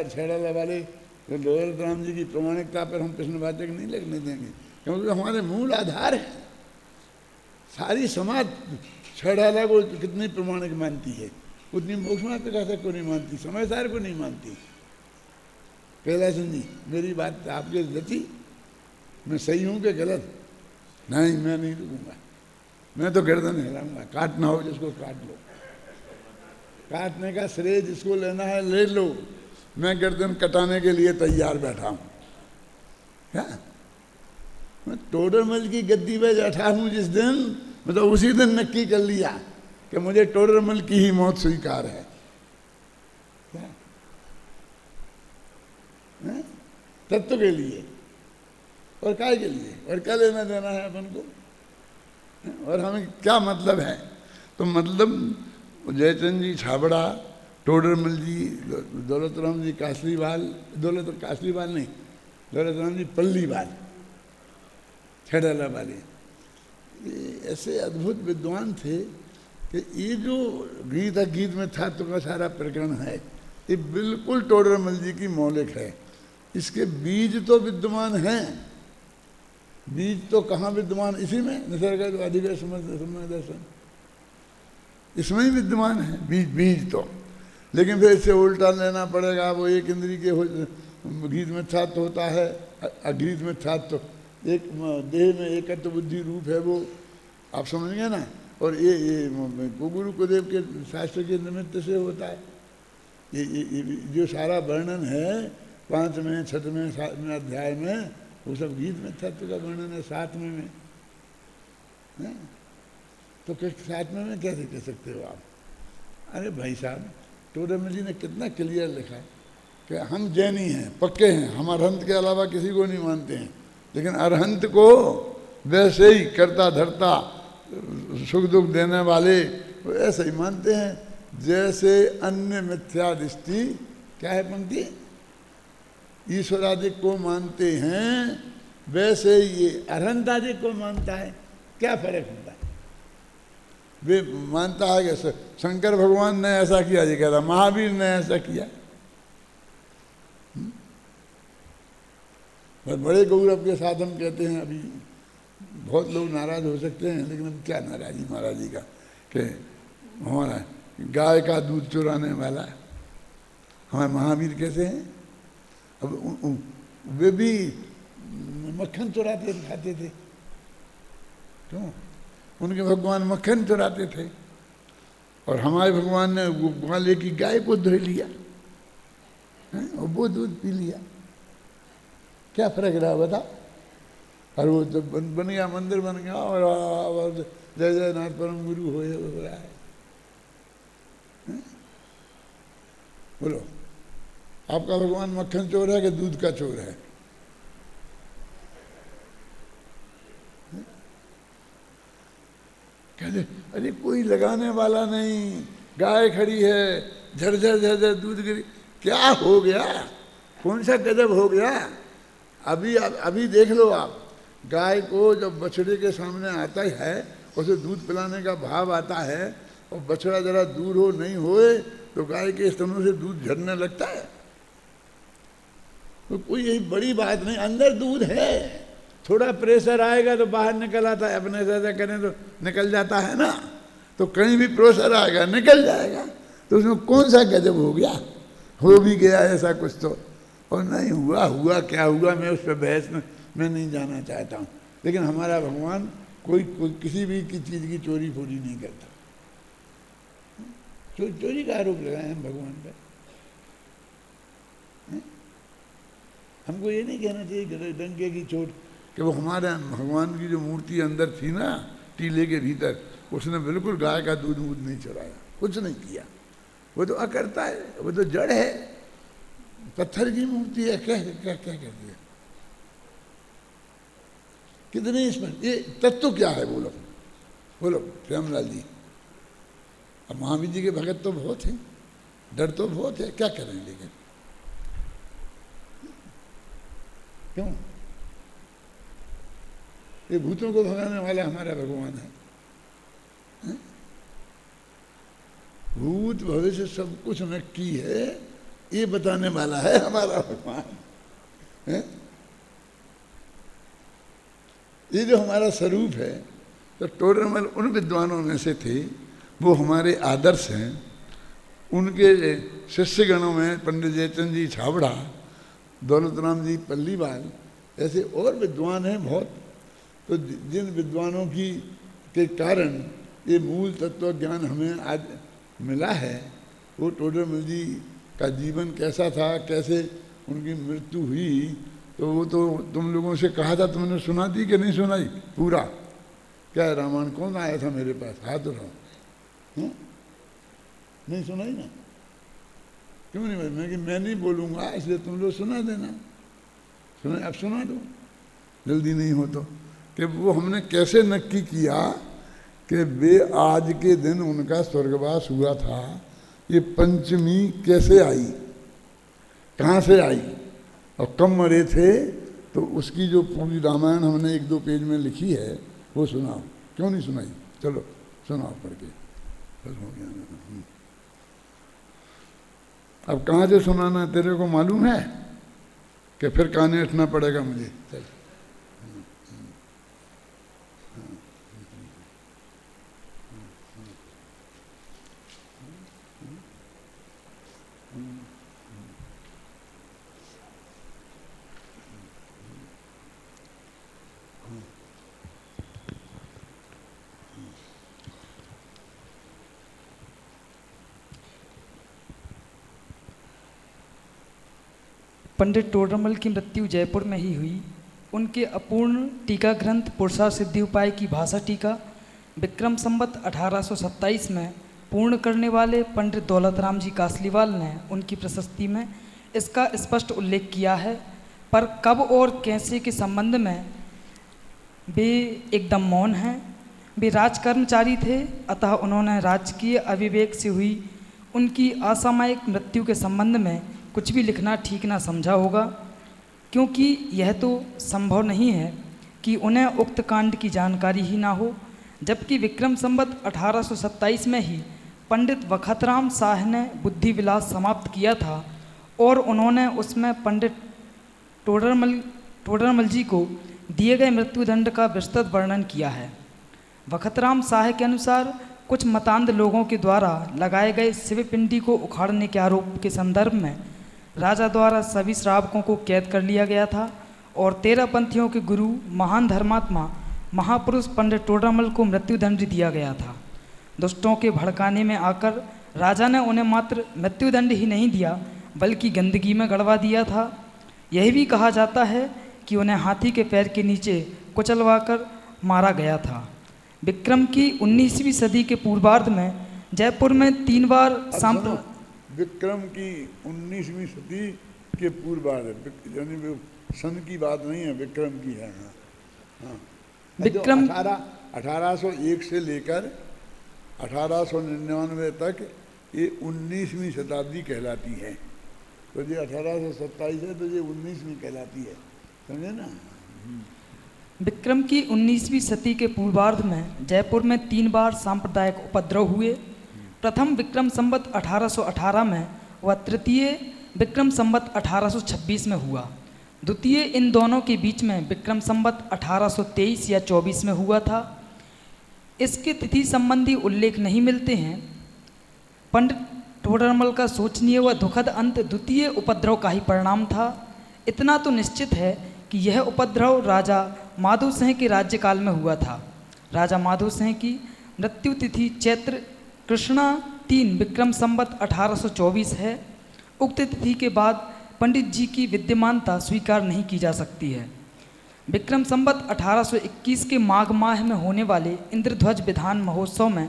छेड़ा वाले दौलत राम जी की प्रामाणिकता पर हम प्रश्नवाचक नहीं लगने देंगे, क्योंकि हमारे मूल आधार है। सारी समाज छेड़ाला को कितनी प्रामाणिक मानती है, उतनी मोक्षनाथ प्रकाशक को नहीं मानती, समय सार को नहीं मानती। कैलाश जी मेरी बात आपके रची, मैं सही हूँ कि गलत? नहीं, मैं नहीं रुकूंगा, मैं तो गर्दन हिलाऊंगा, काटना हो जिसको काट लो, काटने का श्रेय जिसको लेना है ले लो, मैं गर्दन कटाने के लिए तैयार बैठा हूँ। क्या मैं टोडरमल की गद्दी पे बैठा हूँ जिस दिन, मैं तो उसी दिन नक्की कर लिया कि मुझे टोडरमल की ही मौत स्वीकार है। क्या तत्व के लिए और काय के लिए, और क्या लेना देना है अपन को, और हमें क्या मतलब है? तो मतलब जयचंद जी छाबड़ा, टोडरमल जी, दौलत राम जी कासलीवाल, दौलत कासलीवाल नहीं, दौलत राम जी पल्लीवाल, छेड़ाला वाले, ये ऐसे अद्भुत विद्वान थे कि ये जो गीत में था तो का सारा प्रकरण है, ये बिल्कुल टोडरमल जी की मौलिक है। इसके बीज तो विद्यमान हैं, बीज तो कहाँ विद्यमान? इसी में निसर्ग अधिवेश समय दर्शन, इसमें ही विद्यमान है बीज तो। लेकिन फिर इससे उल्टा लेना पड़ेगा, वो एक इंद्री के गीत में छात्र होता है, अगीत में छात्र, एक देह में एकत्व बुद्धि रूप है वो, आप समझेंगे ना। और ये गुरु गुरुदेव के शास्त्र के निमित्त से होता है। ये जो सारा वर्णन है 5वें 6वें 7वें अध्याय में, वो सब गीत में तत्व का वर्णन है 7वें में है? तो 7वें में कैसे कह सकते हो आप? अरे भाई साहब, टोडरमल जी ने कितना क्लियर लिखा है, कि हम जैनी हैं, पक्के हैं, हम अरहंत के अलावा किसी को नहीं मानते हैं, लेकिन अरहंत को वैसे ही करता धरता सुख दुख देने वाले वो ऐसे ही मानते हैं जैसे अन्य मिथ्या दृष्टि, क्या है पंक्ति, ईश्वर आदि को मानते हैं वैसे ये अरहंत आदि को मानता है। क्या फर्क होता है? वे मानता है कि शंकर भगवान ने ऐसा किया, ये कहता महावीर ने ऐसा किया। बड़े गौरव के साथ हम कहते हैं, अभी बहुत लोग नाराज हो सकते हैं, लेकिन अब क्या नाराजी महाराज जी का, कि हमारा गाय का दूध चुराने वाला हमारे महावीर कैसे हैं? अब वे भी मक्खन चुराते खाते थे, क्यों? उनके भगवान मक्खन चुराते थे, और हमारे भगवान ने वो ग्वाले की गाय को धो लिया और वो दूध पी लिया। क्या फर्क रहा बता? और वो जब बन गया, मंदिर बन गया, और जय जय नाथ परम गुरु हो रहा है। बोलो, आपका भगवान मक्खन चोर है कि दूध का चोर है? कहते अरे कोई लगाने वाला नहीं, गाय खड़ी है, झरझर झरझर दूध गिरी, क्या हो गया? कौन सा गजब हो गया? अभी देख लो आप, गाय को जब बछड़े के सामने आता है, उसे दूध पिलाने का भाव आता है, और बछड़ा जरा दूर हो नहीं होए तो गाय के स्तनों से दूध झरने लगता है। तो कोई यही बड़ी बात नहीं, अंदर दूध है, थोड़ा प्रेशर आएगा तो बाहर निकल आता है, अपने से ऐसा करें तो निकल जाता है ना। तो कहीं भी प्रेशर आएगा निकल जाएगा, तो उसमें कौन सा गजब हो गया? हो भी गया ऐसा कुछ तो, और नहीं हुआ क्या हुआ, मैं उस पर बहस में नहीं जाना चाहता हूँ। लेकिन हमारा भगवान कोई किसी भी की चीज़ की चोरी फोरी नहीं करता। चोरी का आरोप लगाए हम भगवान पर। हमको ये नहीं कहना चाहिए डंके की चोट, कि वो हमारे भगवान की जो मूर्ति अंदर थी ना टीले के भीतर, उसने बिल्कुल गाय का दूध नहीं चुराया, कुछ नहीं किया। वो तो अकर्ता है, वो तो जड़ है, पत्थर की मूर्ति है, क्या क्या क्या कहती है? कितने इसमें ये तत्व क्या है? बोलो बोलो श्यामलाल जी। अब महावीर जी के भगत तो बहुत हैं, डर तो बहुत है, क्या करें? लेकिन क्यों? ये भूतों को भगाने वाला हमारा भगवान है। भूत भविष्य सब कुछ नक्की है, ये बताने वाला है हमारा भगवान है। ये जो हमारा स्वरूप है, तो टोडरमल उन विद्वानों में से थे, वो हमारे आदर्श हैं। उनके शिष्यगणों में पंडित जयचंद जी छाबड़ा, दौलत राम जी पल्लीवाल, ऐसे और विद्वान हैं बहुत। तो जिन विद्वानों के कारण ये मूल तत्व ज्ञान हमें आज मिला है, वो टोडरमल जी का जीवन कैसा था, कैसे उनकी मृत्यु हुई, तो वो तो तुम लोगों से कहा था, तुमने सुना दी कि नहीं सुनाई पूरा? क्या रामायण कौन आया था मेरे पास? हाथ उठाओ। नहीं सुनाई ना? क्यों नहीं? मैं नहीं बोलूँगा, इसलिए तुम लोग सुना देना। सुना, अब सुना दो, जल्दी नहीं हो तो। कि वो हमने कैसे नक्की किया कि वे आज के दिन उनका स्वर्गवास हुआ था, ये पंचमी कैसे आई, कहाँ से आई और कब मरे थे, तो उसकी जो पूरी रामायण हमने 1-2 पेज में लिखी है, वो सुनाओ। क्यों नहीं सुनाई? चलो सुनाओ पढ़ के, बस हो गया। अब कहाँ से सुनाना तेरे को मालूम है कि फिर काने उठना पड़ेगा मुझे? चल। पंडित टोडरमल की मृत्यु जयपुर में ही हुई। उनके अपूर्ण टीका ग्रंथ पुरुषार्थ सिद्धि उपाय की भाषा टीका विक्रम संवत 1827 में पूर्ण करने वाले पंडित दौलत राम जी कासलीवाल ने उनकी प्रशस्ति में इसका स्पष्ट उल्लेख किया है, पर कब और कैसे के संबंध में वे एकदम मौन हैं। वे राजकर्मचारी थे, अतः उन्होंने राजकीय अविवेक से हुई उनकी असामयिक मृत्यु के संबंध में कुछ भी लिखना ठीक ना समझा होगा, क्योंकि यह तो संभव नहीं है कि उन्हें उक्त कांड की जानकारी ही ना हो, जबकि विक्रम संवत 1827 में ही पंडित वखतराम शाह ने बुद्धि विलास समाप्त किया था और उन्होंने उसमें पंडित टोडरमल जी को दिए गए मृत्युदंड का विस्तृत वर्णन किया है। वखतराम शाह के अनुसार कुछ मतांध लोगों के द्वारा लगाए गए शिवपिंडी को उखाड़ने के आरोप के संदर्भ में राजा द्वारा सभी श्रावकों को कैद कर लिया गया था और 13 पंथियों के गुरु महान धर्मात्मा महापुरुष पंडित टोडरमल को मृत्युदंड दिया गया था। दुष्टों के भड़काने में आकर राजा ने उन्हें मात्र मृत्युदंड ही नहीं दिया, बल्कि गंदगी में गड़वा दिया था। यह भी कहा जाता है कि उन्हें हाथी के पैर के नीचे कुचलवाकर मारा गया था। विक्रम की 19वीं सदी के पूर्वार्ध में जयपुर में 3 बार विक्रम की 19वीं सदी के पूर्वार्ध, यानी सन की बात नहीं है, विक्रम की है। हाँ, विक्रम 1801 से लेकर 1899 तक ये 19वीं शताब्दी कहलाती है। तो ये 1827 है तो ये 19वीं कहलाती है, समझे ना। विक्रम की 19वीं सदी के पूर्वार्ध में जयपुर में 3 बार सांप्रदायिक उपद्रव हुए। प्रथम विक्रम संवत 1818 में व तृतीय विक्रम संवत 1826 में हुआ। द्वितीय इन दोनों के बीच में विक्रम संवत 1823 या 24 में हुआ था। इसके तिथि संबंधी उल्लेख नहीं मिलते हैं। पंडित टोडरमल का शोचनीय व दुखद अंत द्वितीय उपद्रव का ही परिणाम था। इतना तो निश्चित है कि यह उपद्रव राजा माधव सिंह के राज्यकाल में हुआ था। राजा माधव सिंह की मृत्यु तिथि चैत्र कृष्णा 3 विक्रम संवत 1824 है। उक्त तिथि के बाद पंडित जी की विद्यमानता स्वीकार नहीं की जा सकती है। विक्रम संवत 1821 के माघ माह में होने वाले इंद्रध्वज विधान महोत्सव में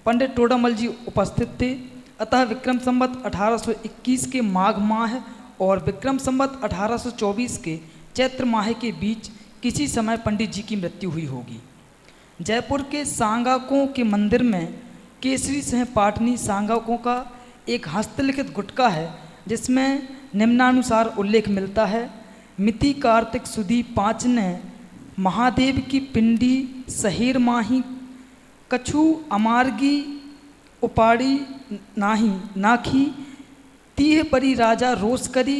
पंडित टोडरमल जी उपस्थित थे, अतः विक्रम संवत 1821 के माघ माह और विक्रम संवत 1824 के चैत्र माह के बीच किसी समय पंडित जी की मृत्यु हुई होगी। जयपुर के सांगाकों के मंदिर में केसरी सिंह पाटनी सांगाकों का एक हस्तलिखित गुटका है, जिसमें निम्नानुसार उल्लेख मिलता है। मिति कार्तिक सुदी 5 ने महादेव की पिंडी सहेर माही कछु अमार्गी उपाड़ी नाही नाखी तीह परी राजा रोष करी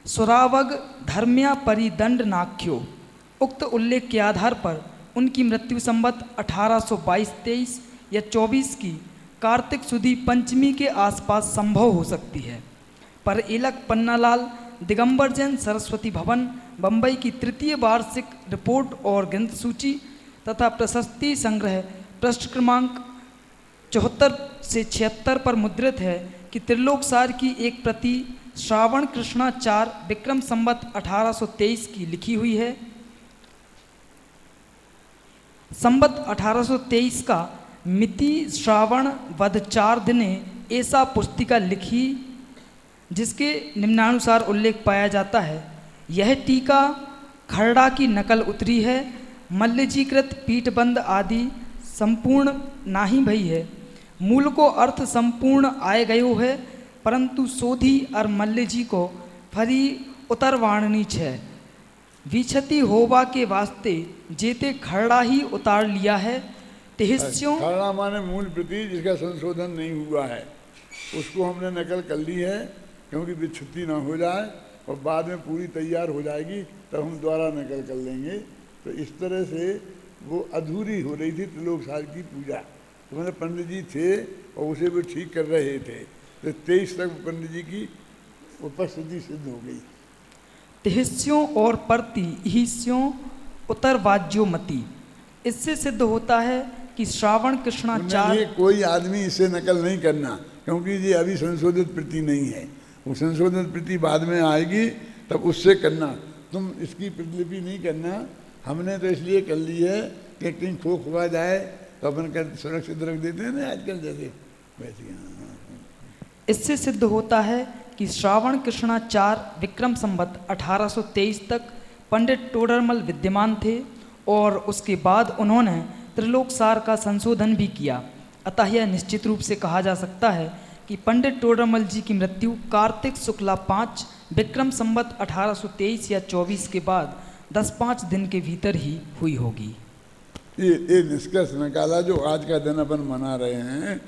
सुरावग धर्म्या परी दंड नाख्यो। उक्त उल्लेख के आधार पर उनकी मृत्यु संवत 1822-23 या 24 की कार्तिक सुदी पंचमी के आसपास संभव हो सकती है, पर एलक पन्नालाल दिगंबर जैन सरस्वती भवन बम्बई की 3य वार्षिक रिपोर्ट और ग्रंथ सूची तथा प्रशस्ति संग्रह पृष्ठ क्रमांक 74 से 76 पर मुद्रित है कि त्रिलोकसार की एक प्रति श्रावण कृष्णा 4 विक्रम संवत 1823 की लिखी हुई है। संवत 1823 का मिति श्रावण वध 4 दिने ऐसा पुस्तिका लिखी, जिसके निम्नानुसार उल्लेख पाया जाता है। यह टीका खरड़ा की नकल उतरी है। मल्लजीकृत पीठबंद आदि संपूर्ण नाही भई है। मूल को अर्थ संपूर्ण आए गयो है, परंतु सोधी और मल्ल जी को फरी उतरवाणनी है। विछति होवा के वास्ते जेते खरड़ा ही उतार लिया है। तिहिस्यों खरड़ा माने मूल प्रति जिसका संशोधन नहीं हुआ है, उसको हमने नकल कर ली है, क्योंकि विच्छुति ना हो जाए और बाद में पूरी तैयार हो जाएगी तब हम दोबारा नकल कर लेंगे। तो इस तरह से वो अधूरी हो रही थी त्रिलोकसार की पूजा। तो मैंने पंडित जी थे और उसे भी ठीक कर रहे थे, तो 23 तक पंडित जी की उपस्थिति सिद्ध हो गई। तिहिस्यों और प्रतिहिस्यों उत्तरवाज्योमति, इससे सिद्ध होता है कि श्रावण कृष्णा 4 कोई आदमी इससे नकल नहीं करना, क्योंकि ये अभी संशोधित प्रति नहीं है। वो संशोधित प्रति बाद में आएगी तब उससे करना। तुम इसकी प्रतिलिपि नहीं करना। हमने तो इसलिए कर ली है कि कहीं खो खुआ जाए तो अपन कर सुरक्षित रख देते हैं ना आजकल जैसे वैसे। इससे सिद्ध होता है कि श्रावण कृष्णा 4 विक्रम संवत 1823 तक पंडित टोडरमल विद्यमान थे और उसके बाद उन्होंने त्रिलोक सार का संशोधन भी किया। अतः यह निश्चित रूप से कहा जा सकता है कि पंडित टोडरमल जी की मृत्यु कार्तिक शुक्ला 5 विक्रम संवत 1823 या 24 के बाद 10-5 दिन के भीतर ही हुई होगी। ये निष्कर्ष निकाला जो आज का दिन अपन मना रहे हैं,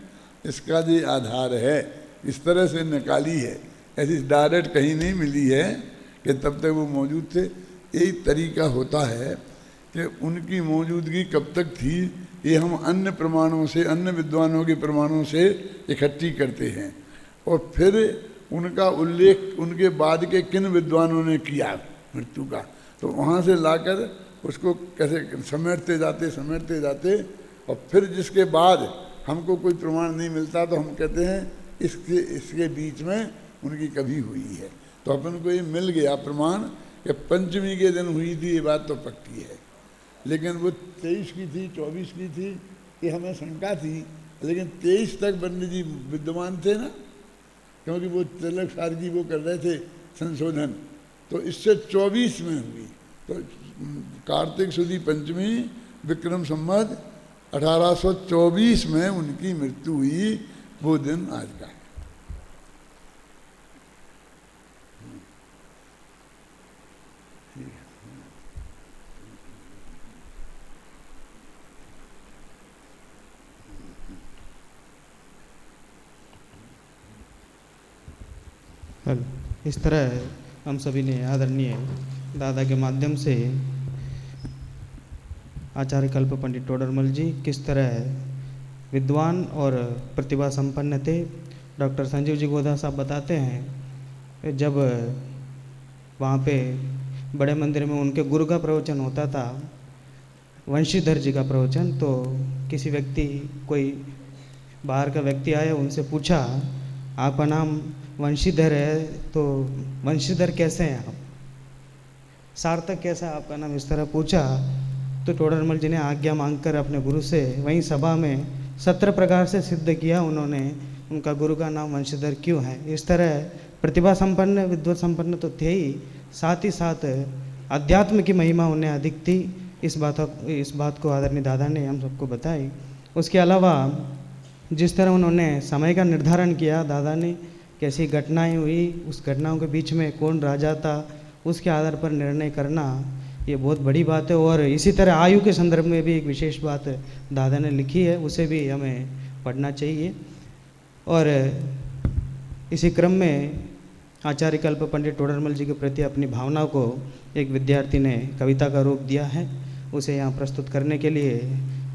इसका जो आधार है, इस तरह से निकाली है। ऐसी डायरेक्ट कहीं नहीं मिली है कि तब तक वो मौजूद थे। यही तरीका होता है कि उनकी मौजूदगी कब तक थी, ये हम अन्य प्रमाणों से, अन्य विद्वानों के प्रमाणों से इकट्ठी करते हैं और फिर उनका उल्लेख उनके बाद के किन विद्वानों ने किया मृत्यु का, तो वहाँ से लाकर उसको कैसे समेटते जाते और फिर जिसके बाद हमको कोई प्रमाण नहीं मिलता तो हम कहते हैं इसके बीच में उनकी कभी हुई है। तो अपन को ये मिल गया प्रमाण कि पंचमी के दिन हुई थी, ये बात तो पक्की है। लेकिन वो 23 की थी, 24 की थी, ये हमें शंका थी, लेकिन 23 तक पंडित जी विद्यमान थे ना, क्योंकि वो तिलक सार की वो कर रहे थे संशोधन, तो इससे 24 में हुई। तो कार्तिक शुदी पंचमी विक्रम संवत 1824 में उनकी मृत्यु हुई, वो दिन आज का है। इस तरह हम सभी ने आदरणीय दादा के माध्यम से आचार्य कल्प पंडित टोडरमल जी किस तरह विद्वान और प्रतिभा संपन्न थे। डॉक्टर संजीव जी गोदा साहब बताते हैं जब वहाँ पे बड़े मंदिर में उनके गुरु का प्रवचन होता था, वंशीधर जी का प्रवचन, तो किसी व्यक्ति, कोई बाहर का व्यक्ति आया, उनसे पूछा आपका नाम वंशीधर है, तो वंशीधर कैसे हैं आप, सार्थक कैसा है आपका नाम, इस तरह पूछा। तो टोडरमल जी ने आज्ञा मांगकर अपने गुरु से वहीं सभा में 17 प्रकार से सिद्ध किया उन्होंने उनका गुरु का नाम वंशीधर क्यों है। इस तरह प्रतिभा संपन्न, विद्वत संपन्न तो थे ही, साथ ही साथ अध्यात्म की महिमा उन्हें अधिक थी। इस बात को आदरणीय दादा ने हम सबको बताई। उसके अलावा जिस तरह उन्होंने समय का निर्धारण किया, दादा ने कैसी घटनाएं हुई, उस घटनाओं के बीच में कौन राजा था, उसके आधार पर निर्णय करना, ये बहुत बड़ी बात है। और इसी तरह आयु के संदर्भ में भी एक विशेष बात दादा ने लिखी है, उसे भी हमें पढ़ना चाहिए। और इसी क्रम में आचार्य कल्प पंडित टोडरमल जी के प्रति अपनी भावना को एक विद्यार्थी ने कविता का रूप दिया है, उसे यहाँ प्रस्तुत करने के लिए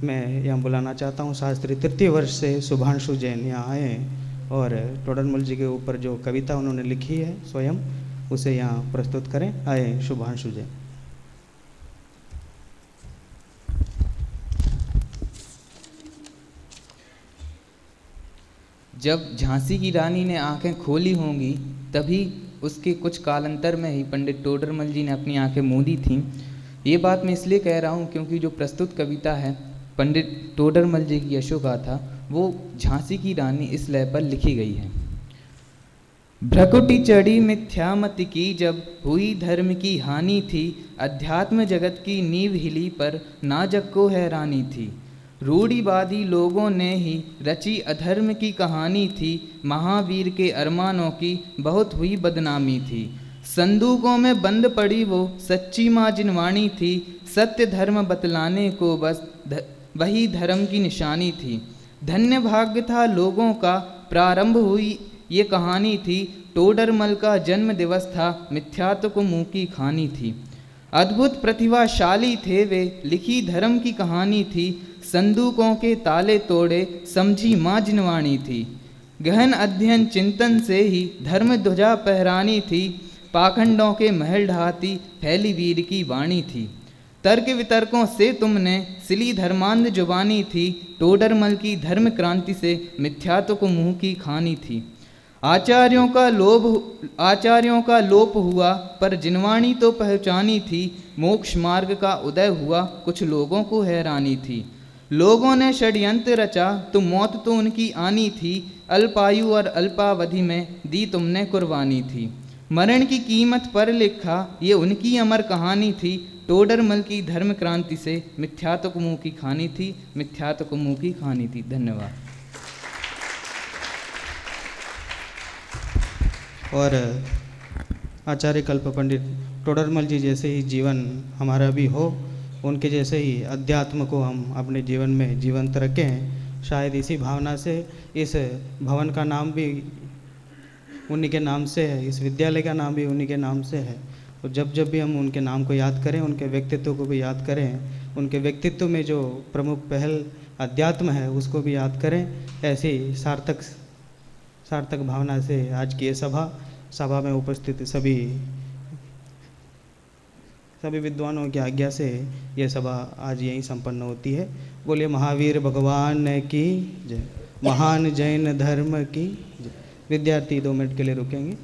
मैं यहाँ बुलाना चाहता हूँ। शास्त्री तृतीय वर्ष से शुभांशु जैन यहाँ आए और टोडरमल जी के ऊपर जो कविता उन्होंने लिखी है स्वयं, उसे यहाँ प्रस्तुत करें। आए शुभांशु जैन। जब झांसी की रानी ने आंखें खोली होंगी तभी उसके कुछ कालांतर में ही पंडित टोडरमल जी ने अपनी आंखें मूंदी थीं। ये बात मैं इसलिए कह रहा हूँ क्योंकि जो प्रस्तुत कविता है पंडित टोडरमल जी की यशोगाथा, वो झांसी की रानी इस लय पर लिखी गई है। भ्रकुटी चढ़ी मिथ्यामति की जब हुई धर्म की हानि थी, अध्यात्म जगत की नींव हिली पर नाजक को हैरानी थी। रूढ़िवादी लोगों ने ही रची अधर्म की कहानी थी, महावीर के अरमानों की बहुत हुई बदनामी थी। संदूकों में बंद पड़ी वो सच्ची माँ जिनवाणी थी, सत्य धर्म बतलाने को बस वही धर्म की निशानी थी। धन्य भाग्य था लोगों का, प्रारंभ हुई ये कहानी थी। टोडरमल का जन्म दिवस था, मिथ्यात्व को मुँह की खानी थी। अद्भुत प्रतिभाशाली थे वे, लिखी धर्म की कहानी थी। संदूकों के ताले तोड़े समझी माँ जिनवाणी थी। गहन अध्ययन चिंतन से ही धर्म ध्वजा पहरानी थी। पाखंडों के महल ढहाती फैली वीर की वाणी थी। तर्क वितर्कों से तुमने सिली धर्मांध जुबानी थी। टोडरमल की धर्म क्रांति से मिथ्यात्व को मुँह की खानी थी। आचार्यों का लोप हुआ पर जिनवाणी तो पहचानी थी। मोक्ष मार्ग का उदय हुआ कुछ लोगों को हैरानी थी। लोगों ने षड्यंत्र रचा तो मौत तो उनकी आनी थी, अल्पायु और अल्पावधि में दी तुमने कुर्बानी थी। मरण की कीमत पर लिखा ये उनकी अमर कहानी थी, टोडरमल की धर्म क्रांति से मिथ्यात्व को मुँह की खानी थी, मिथ्यात्व को मुँह की खानी थी। धन्यवाद। और आचार्य कल्प पंडित टोडरमल जी जैसे ही जीवन हमारा भी हो, उनके जैसे ही अध्यात्म को हम अपने जीवन में जीवंत रखें। शायद इसी भावना से इस भवन का नाम भी उन्हीं के नाम से है, इस विद्यालय का नाम भी उन्हीं के नाम से है। तो जब जब भी हम उनके नाम को याद करें, उनके व्यक्तित्व को भी याद करें, उनके व्यक्तित्व में जो प्रमुख पहल अध्यात्म है उसको भी याद करें। ऐसी सार्थक भावना से आज की ये सभा में उपस्थित सभी विद्वानों की आज्ञा से ये सभा आज यहीं संपन्न होती है। बोलिए महावीर भगवान की जय, महान जैन धर्म की जय। विद्यार्थी 2 मिनट के लिए रुकेंगे।